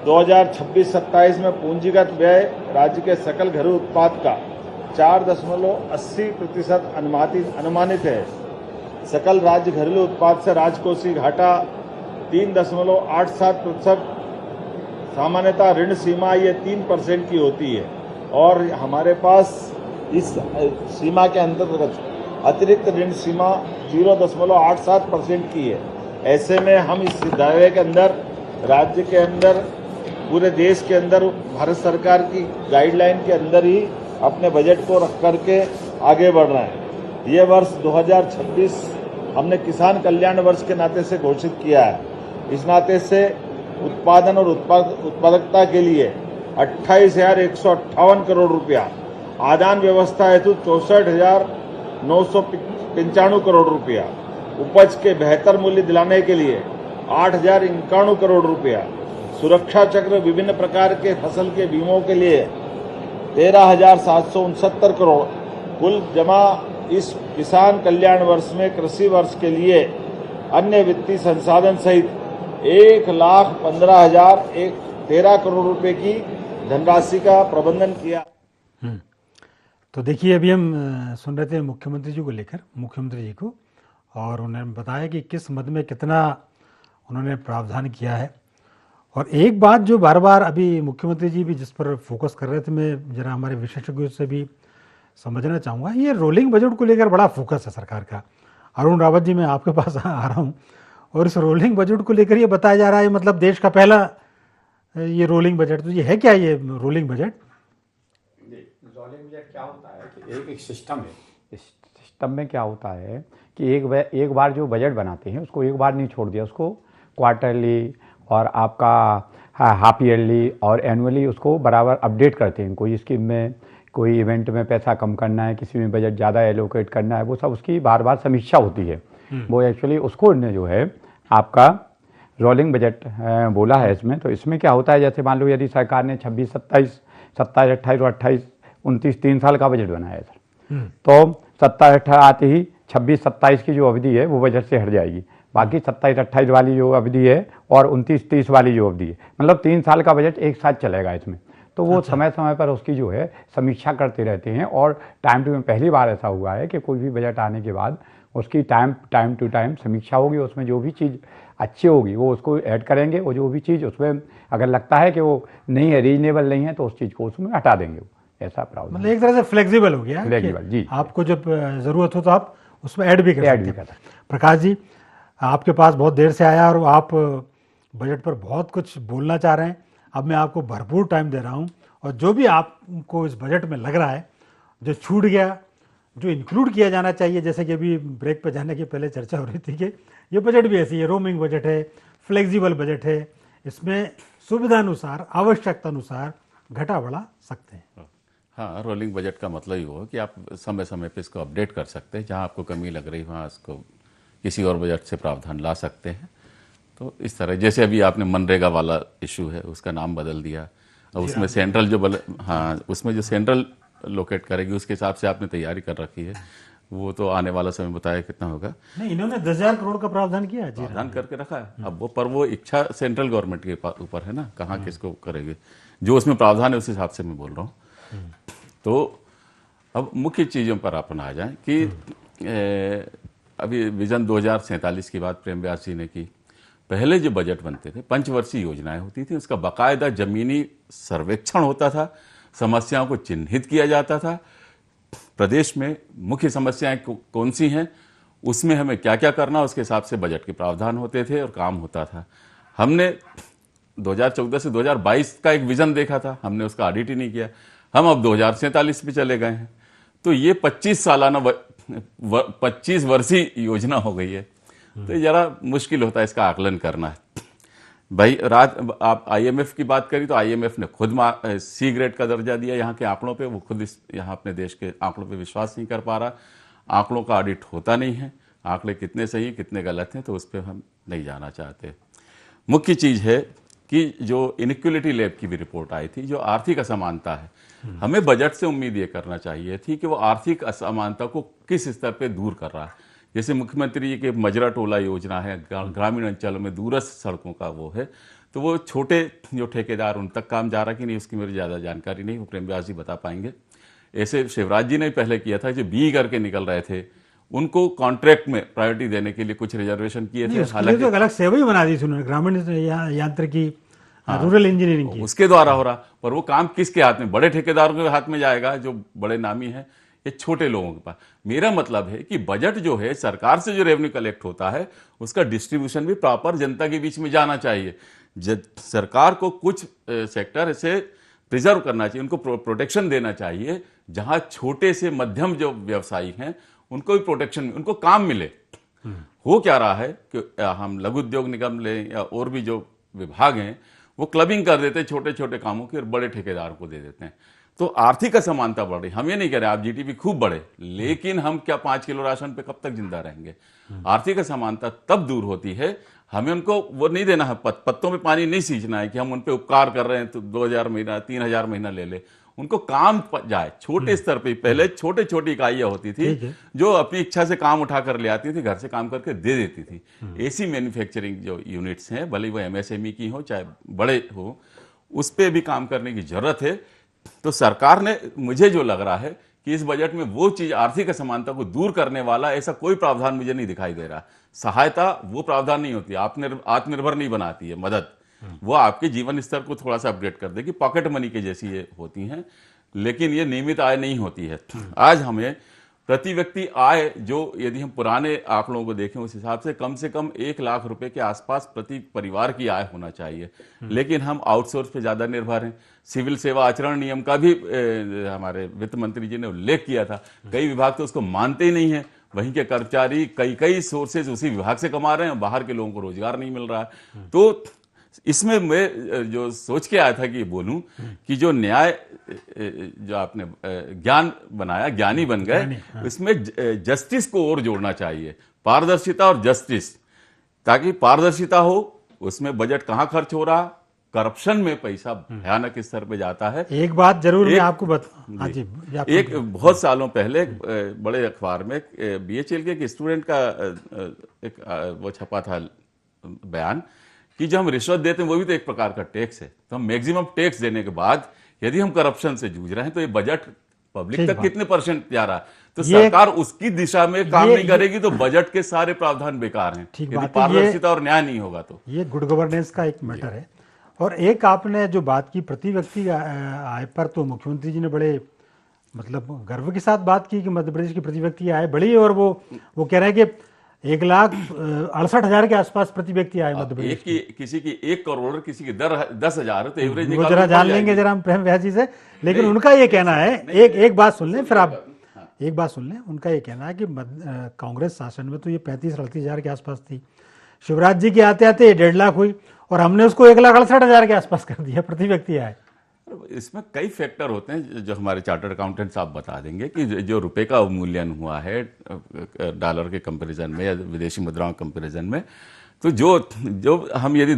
Speaker 6: 2026-27 में पूंजीगत व्यय राज्य के सकल घरेलू उत्पाद का 4.80% अनुमानित है। सकल राज्य घरेलू उत्पाद से राजकोषीय घाटा 3.87%। सामान्यतः ऋण सीमा ये 3% की होती है और हमारे पास इस सीमा के अंतर्गत अतिरिक्त ऋण सीमा 0.87% की है। ऐसे में हम इस दायरे के अंदर राज्य के अंदर पूरे देश के अंदर भारत सरकार की गाइडलाइन के अंदर ही अपने बजट को रख करके आगे बढ़ रहे हैं। ये वर्ष 2026 हमने किसान कल्याण वर्ष के नाते से घोषित किया है। इस नाते से उत्पादन और उत्पादकता के लिए 28,158 करोड़ रुपया, आदान व्यवस्था हेतु 64,995 करोड़ रुपया, उपज के बेहतर मूल्य दिलाने के लिए 8,091 करोड़ रुपया, सुरक्षा चक्र विभिन्न प्रकार के फसल के बीमों के लिए 13,769 करोड़, कुल जमा इस किसान कल्याण वर्ष में कृषि वर्ष के लिए अन्य वित्तीय संसाधन सहित 1,15,013 करोड़ रुपए की धनराशि का प्रबंधन किया।
Speaker 1: तो देखिए, अभी हम सुन रहे थे मुख्यमंत्री जी को लेकर, मुख्यमंत्री जी को, और उन्होंने बताया कि किस मद में कितना उन्होंने प्रावधान किया है। और एक बात जो बार बार अभी मुख्यमंत्री जी भी जिस पर फोकस कर रहे थे, मैं जरा हमारे विशेषज्ञों से भी समझना चाहूँगा, ये रोलिंग बजट को लेकर बड़ा फोकस है सरकार का। अरुण रावत जी, मैं आपके पास आ रहा हूँ, और इस रोलिंग बजट को लेकर ये बताया जा रहा है मतलब देश का पहला ये रोलिंग बजट, तो ये है क्या ये रोलिंग बजट?
Speaker 4: रोलिंग बजट क्या होता है कि एक सिस्टम है। इस सिस्टम में क्या होता है कि एक बार जो बजट बनाते हैं उसको एक बार नहीं छोड़ दिया, उसको क्वार्टरली और आपका हाफ ईयरली और एनुअली उसको बराबर अपडेट करते हैं। कोई स्कीम में, कोई इवेंट में पैसा कम करना है, किसी में बजट ज़्यादा एलोकेट करना है, वो सब उसकी बार बार समीक्षा होती है। वो एक्चुअली उसको ने जो है आपका रोलिंग बजट बोला है इसमें। तो इसमें क्या होता है, जैसे मान लो यदि सरकार ने 26, 27, 27, 28 और 28, 29, 3 साल का बजट बनाया है सर, तो 27, 28 आते ही 26, 27 की जो अवधि है वो बजट से हट जाएगी। बाकी 27, 28 वाली जो अवधि है और 29, 30 वाली जो अवधि है, मतलब 3 साल का बजट एक साथ चलेगा इसमें। तो वो समय समय पर उसकी जो है समीक्षा करते रहते हैं। और टाइम टू टाइम, पहली बार ऐसा हुआ है कि कोई भी बजट आने के बाद उसकी टाइम टू टाइम समीक्षा होगी। उसमें जो भी चीज़ अच्छी होगी वो उसको ऐड करेंगे, और जो भी चीज़ उसमें अगर लगता है कि वो नहीं है, रीजनेबल नहीं है, तो उस चीज़ को उसमें हटा देंगे। ऐसा प्रावधान,
Speaker 1: मतलब एक तरह से फ्लेक्सिबल हो गया,
Speaker 4: फ्लेक्सिबल जी।
Speaker 1: आपको जब ज़रूरत हो तो आप उसमें ऐड भी कर सकते हैं।
Speaker 4: सकते हैं।
Speaker 1: प्रकाश जी, आपके पास बहुत देर से आया और आप बजट पर बहुत कुछ बोलना चाह रहे हैं। अब मैं आपको भरपूर टाइम दे रहा हूं, और जो भी आपको इस बजट में लग रहा है, जो छूट गया, जो इंक्लूड किया जाना चाहिए, जैसे कि अभी ब्रेक पर जाने के पहले चर्चा हो रही थी कि ये बजट भी ऐसी है, रोमिंग बजट है, फ्लेक्सिबल बजट है, इसमें सुविधानुसार, आवश्यकता अनुसार घटा बढ़ा सकते हैं।
Speaker 5: हाँ, रोलिंग बजट का मतलब ये हो कि आप समय समय पे इसको अपडेट कर सकते हैं। जहाँ आपको कमी लग रही वहाँ इसको किसी और बजट से प्रावधान ला सकते हैं। तो इस तरह, जैसे अभी आपने मनरेगा वाला इशू है उसका नाम बदल दिया, और उसमें सेंट्रल जो उसमें जो सेंट्रल लोकेट करेगी उसके हिसाब से आपने तैयारी कर रखी है। वो तो आने वाला समय बताया कितना होगा।
Speaker 1: नहीं, इन्होंने 10,000 करोड़ का प्रावधान किया है जी,
Speaker 5: प्रावधान करके रखा है। अब वो पर वो इच्छा सेंट्रल गवर्नमेंट के ऊपर है ना, कहाँ किसको करेंगे। जो उसमें प्रावधान है उस हिसाब से मैं बोल रहा हूँ। तो अब मुख्य चीज़ों पर अपन आ जाएं कि अभी विजन 2047 की बात प्रेम व्यास जी ने की। पहले जो बजट बनते थे, पंचवर्षीय योजनाएं होती थी, उसका बाकायदा जमीनी सर्वेक्षण होता था, समस्याओं को चिन्हित किया जाता था, प्रदेश में मुख्य समस्याएं कौन सी हैं, उसमें हमें क्या क्या करना, उसके हिसाब से बजट के प्रावधान होते थे और काम होता था। हमने 2014 से 2022 का एक विजन देखा था, हमने उसका ऑडिट ही नहीं किया। हम अब 2047 पे चले गए हैं। तो ये 25 वर्षीय योजना हो गई है। तो जरा मुश्किल होता है इसका आकलन करना है भाई। आप आईएमएफ की बात करी तो आईएमएफ ने खुद सी ग्रेड का दर्जा दिया यहाँ के आंकड़ों पे। वो खुद यहाँ अपने देश के आंकड़ों पे विश्वास नहीं कर पा रहा। आंकड़ों का ऑडिट होता नहीं है, आंकड़े कितने सही हैं कितने गलत हैं, तो उस पर हम नहीं जाना चाहते। मुख्य चीज़ है कि जो इनइक्वलिटी लैब की भी रिपोर्ट आई थी, जो आर्थिक असमानता है, हमें बजट से उम्मीद ये करना चाहिए थी कि वो आर्थिक असमानता को किस स्तर पे दूर कर रहा है। जैसे मुख्यमंत्री जी के मजरा टोला योजना है, ग्रामीण अंचलों में दूरस्थ सड़कों का वो है, तो वो छोटे जो ठेकेदार उन तक काम जा रहा कि नहीं, उसकी मेरी ज़्यादा जानकारी नहीं, वो प्रेम व्यास जी बता पाएंगे। ऐसे शिवराज जी ने पहले किया था, जो बी करके निकल रहे थे उनको कॉन्ट्रैक्ट में प्रायोरिटी देने के लिए कुछ रिजर्वेशन किए थे।
Speaker 1: हालांकि तो अलग सेवा ही बना दी थी उन्होंने, ग्रामीण यांत्रिकी, रूरल इंजीनियरिंग की,
Speaker 5: उसके द्वारा हो रहा। पर वो काम किसके हाथ में? बड़े ठेकेदारों के हाथ में जाएगा जो बड़े नामी हैं, ये छोटे लोगों के पास। मेरा मतलब है कि बजट जो है, सरकार से जो रेवेन्यू कलेक्ट होता है, उसका डिस्ट्रीब्यूशन भी प्रॉपर जनता के बीच में जाना चाहिए। सरकार को कुछ सेक्टर से प्रिजर्व करना चाहिए, उनको प्रोटेक्शन देना चाहिए। जहां छोटे से मध्यम जो व्यवसायी हैं उनको भी प्रोटेक्शन, उनको काम मिले। हो क्या रहा है कि हम लघु उद्योग निगम लें या और भी जो विभाग हैं वो क्लबिंग कर देते हैं छोटे छोटे कामों की और बड़े ठेकेदार को दे देते हैं। तो आर्थिक असमानता बढ़ रही। हम ये नहीं कह रहे आप जीडीपी खूब बढ़े, लेकिन हम क्या 5 किलो राशन पे कब तक जिंदा रहेंगे? आर्थिक असमानता तब दूर होती है, हमें उनको वो नहीं देना है, पत्तों में पानी नहीं सींचना है कि हम उन पे उपकार कर रहे हैं तो 2000 महीना 3000 महीना ले ले। उनको काम जाए छोटे स्तर पे। पहले छोटे छोटी इकाइयां होती थी जो अपनी इच्छा से काम उठा कर ले आती थी, घर से काम करके दे देती थी। ऐसी मैन्युफैक्चरिंग जो यूनिट्स हैं, भले वो एमएसएमई की हो चाहे बड़े हो, उस पर भी काम करने की जरूरत है। तो सरकार ने, मुझे जो लग रहा है कि इस बजट में वो चीज आर्थिक असमानता को दूर करने वाला ऐसा कोई प्रावधान मुझे नहीं दिखाई दे रहा। सहायता वो प्रावधान नहीं होती, आत्मनिर्भर नहीं बनाती है मदद, वो आपके जीवन स्तर को थोड़ा सा अपग्रेड कर देगी, पॉकेट मनी के जैसी ये होती हैं, लेकिन ये नियमित आय नहीं होती है। आज हमें प्रति व्यक्ति आय, जो यदि हम पुराने आंकड़ों को देखें उस हिसाब से कम 1 लाख रुपए के आसपास प्रति परिवार की आय होना चाहिए, लेकिन हम आउटसोर्स पे ज्यादा निर्भर हैं। सिविल सेवा आचरण नियम का भी हमारे वित्त मंत्री जी ने उल्लेख किया था, कई विभाग तो उसको मानते ही नहीं है। वहीं के कर्मचारी कई सोर्सेज उसी विभाग से कमा रहे हैं, बाहर के लोगों को रोजगार नहीं मिल रहा है। तो इसमें मैं जो सोच के आया था कि बोलूं कि जो न्याय, जो आपने ज्ञान बनाया, ज्ञानी बन गए, इसमें जस्टिस को और जोड़ना चाहिए, पारदर्शिता और जस्टिस, ताकि पारदर्शिता हो उसमें बजट कहां खर्च हो रहा, करप्शन में पैसा भयानक स्तर पे जाता है।
Speaker 1: एक बात जरूर मैं आपको बता,
Speaker 5: एक बहुत सालों पहले बड़े अखबार में बीएचईएल के एक स्टूडेंट का एक वो छपा था बयान कि जो हम रिश्वत देते हैं वो भी तो एक प्रकार का टैक्स है। तो हम मैक्सिमम टैक्स देने के बाद यदि हम करप्शन से जूझ रहे हैं तो ये बजट पब्लिक तक कितने % जा रहा है? तो सरकार उसकी दिशा में काम नहीं करेगी तो बजट के सारे प्रावधान बेकार हैं। यदि पारदर्शिता और न्याय नहीं होगा तो
Speaker 1: ये गुड गवर्नेंस का एक मैटर है। और एक आपने जो बात की प्रति व्यक्ति आय पर, तो मुख्यमंत्री जी ने बड़े मतलब गर्व के साथ बात की कि मध्य प्रदेश की प्रति व्यक्ति आय बढ़ी है, और वो कह रहे हैं कि 1,68,000 के आसपास प्रति व्यक्ति आए मध्य प्रदेश की।
Speaker 5: किसी की 1 करोड़, किसी की 10,000, तो एवरेज
Speaker 1: वो जरा जान लेंगे जरा हम प्रेम व्यास जी से। लेकिन उनका ये कहना है, एक बात सुन लें, फिर आप एक बात सुन लें। उनका ये कहना है कि कांग्रेस शासन में तो ये 35-38,000 के आसपास थी, शिवराज जी के आते आते 1.5 लाख हुई, और हमने उसको 1,68,000 के आसपास कर दिया प्रति व्यक्ति आय।
Speaker 5: इसमें कई फैक्टर होते हैं जो हमारे चार्टर्ड अकाउंटेंट साहब बता देंगे कि जो रुपए का अवमूल्यन हुआ है डॉलर के कंपैरिजन में या विदेशी मुद्राओं के कंपैरिजन में, तो जो हम यदि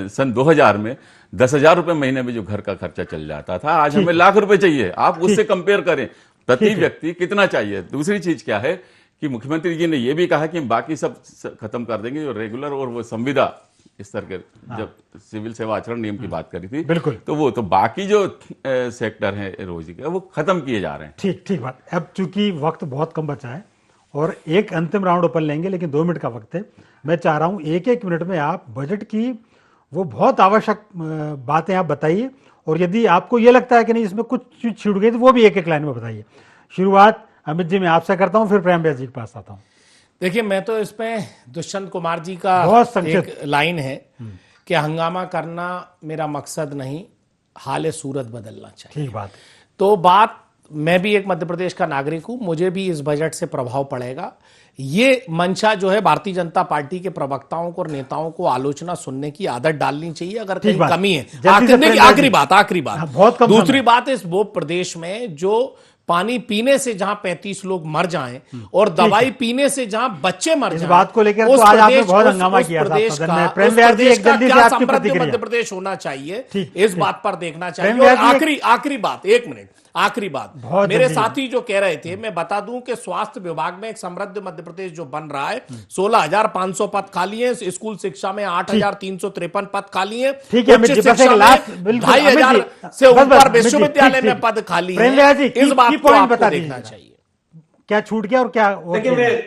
Speaker 5: सन 2000 में 10,000 रुपए महीने में जो घर का खर्चा चल जाता था, आज हमें लाख रुपए चाहिए। आप उससे कंपेयर करें प्रति व्यक्ति कितना चाहिए। दूसरी चीज क्या है कि मुख्यमंत्री जी ने यह भी कहा कि हम बाकी सब खत्म कर देंगे, जो रेगुलर और वो संविदा स्तर के, जब सिविल सेवा आचरण नियम की बात करी थी,
Speaker 1: बिल्कुल,
Speaker 5: तो वो तो बाकी जो सेक्टर है रोजी का वो खत्म किए जा रहे हैं।
Speaker 1: ठीक बात। अब चूंकि वक्त बहुत कम बचा है और एक अंतिम राउंड ओपन लेंगे, लेकिन 2 मिनट का वक्त है। मैं चाह रहा हूं 1-1 मिनट में आप बजट की वो बहुत आवश्यक बातें आप बताइए, और यदि आपको ये लगता है कि नहीं इसमें कुछ चीज छूट गई तो वो भी 1-1 लाइन में बताइए। शुरुआत अमित जी मैं आपसे करता हूं, फिर प्रेम व्यास जी के पास आता हूं।
Speaker 3: देखिए, मैं तो इसमें दुष्यंत कुमार जी का एक लाइन है कि हंगामा करना मेरा मकसद नहीं, हाले सूरत बदलना चाहिए।
Speaker 1: ठीक बात।
Speaker 3: तो बात, मैं भी एक मध्य प्रदेश का नागरिक हूं, मुझे भी इस बजट से प्रभाव पड़ेगा। ये मंशा जो है भारतीय जनता पार्टी के प्रवक्ताओं को और नेताओं को आलोचना सुनने की आदत डालनी चाहिए अगर कहीं कमी है। आखिरी बात दूसरी बात, इस वो प्रदेश में जो पानी पीने से जहां 35 लोग मर जाएं और दवाई पीने से जहां बच्चे मर जाएं,
Speaker 1: इस बात को लेकर तो आज आपने बहुत हंगामा किया था सदन में। प्रेम व्यास जी, एक जल्दी से आपकी प्रतिक्रिया।
Speaker 3: मध्य प्रदेश होना चाहिए, इस बात पर देखना चाहिए। और आखिरी बात, 1 मिनट, आखिरी बात, मेरे साथी जो कह रहे थे, मैं बता दूं कि स्वास्थ्य विभाग में एक समृद्ध मध्य प्रदेश जो बन रहा है, 16,500 पद खाली हैं, स्कूल शिक्षा में 8,353 पद खाली हैं, उच्च शिक्षा में 2,500 से ऊपर विश्वविद्यालय में पद खाली हैं। इस बात को आपको देखना चाहिए,
Speaker 1: क्या छूट गया और क्या।
Speaker 2: देखिए, मैं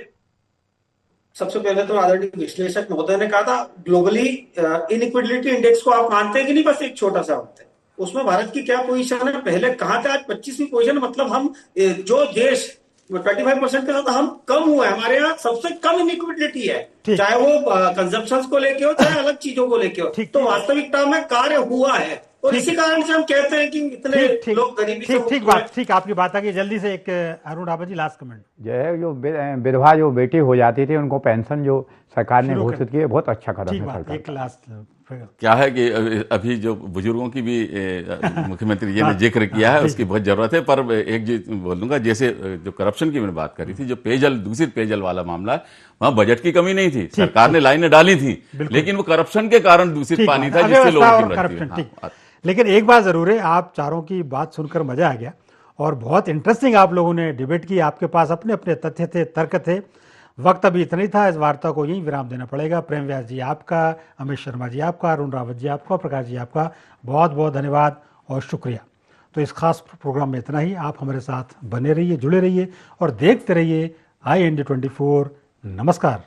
Speaker 2: सबसे पहले तो आदरणीय विश्लेषक महोदय ने कहा था ग्लोबली इनइक्वालिटी इंडेक्स को आप मानते हैं कि नहीं? बस एक छोटा सा होता है, उसमें भारत की क्या पोजीशन है, पहले कहां थे, आज 25वीं पोजीशन। मतलब हम जो देश 25% के साथ हम कम हुए, हमारे यहाँ सबसे कम इनइक्वालिटी है, चाहे वो कंजप्शन को लेके हो चाहे अलग चीजों को लेके हो। तो वास्तविकता में कार्य हुआ है, और इसी कारण से हम कहते हैं कि इतने लोग गरीबी से।
Speaker 1: ठीक, आपकी बात आ गई। जल्दी से एक अरुण रावत जी लास्ट कमेंट।
Speaker 4: जो है, जो विधवा जो बेटी हो जाती थी उनको पेंशन जो सरकार ने घोषित की है, बहुत अच्छा कदम है सरकार।
Speaker 1: एक लास्ट
Speaker 5: क्या है कि अभी जो बुजुर्गों की भी मुख्यमंत्री जी ने जिक्र किया है उसकी बहुत जरूरत है। पर एक चीज बोल दूंगा, जैसे जो करप्शन की मैंने बात करी थी, जो पेयजल दूषित पेयजल वाला मामला है, वहाँ बजट की कमी नहीं थी, सरकार ने लाइनें डाली थी, लेकिन वो करप्शन के कारण दूषित पानी था जिससे लोगों की मृत्यु हुई। हाँ।
Speaker 1: लेकिन एक बात जरूर है, आप चारों की बात सुनकर मजा आ गया और बहुत इंटरेस्टिंग आप लोगों ने डिबेट की। आपके पास अपने अपने तथ्य थे, तर्क थे। वक्त अभी इतना ही था, इस वार्ता को यहीं विराम देना पड़ेगा। प्रेम व्यास जी आपका, अमित शर्मा जी आपका, अरुण रावत जी आपका, प्रकाश जी आपका बहुत बहुत धन्यवाद और शुक्रिया। तो इस खास प्रोग्राम में इतना ही। आप हमारे साथ बने रहिए, जुड़े रहिए और देखते रहिए IND24। नमस्कार।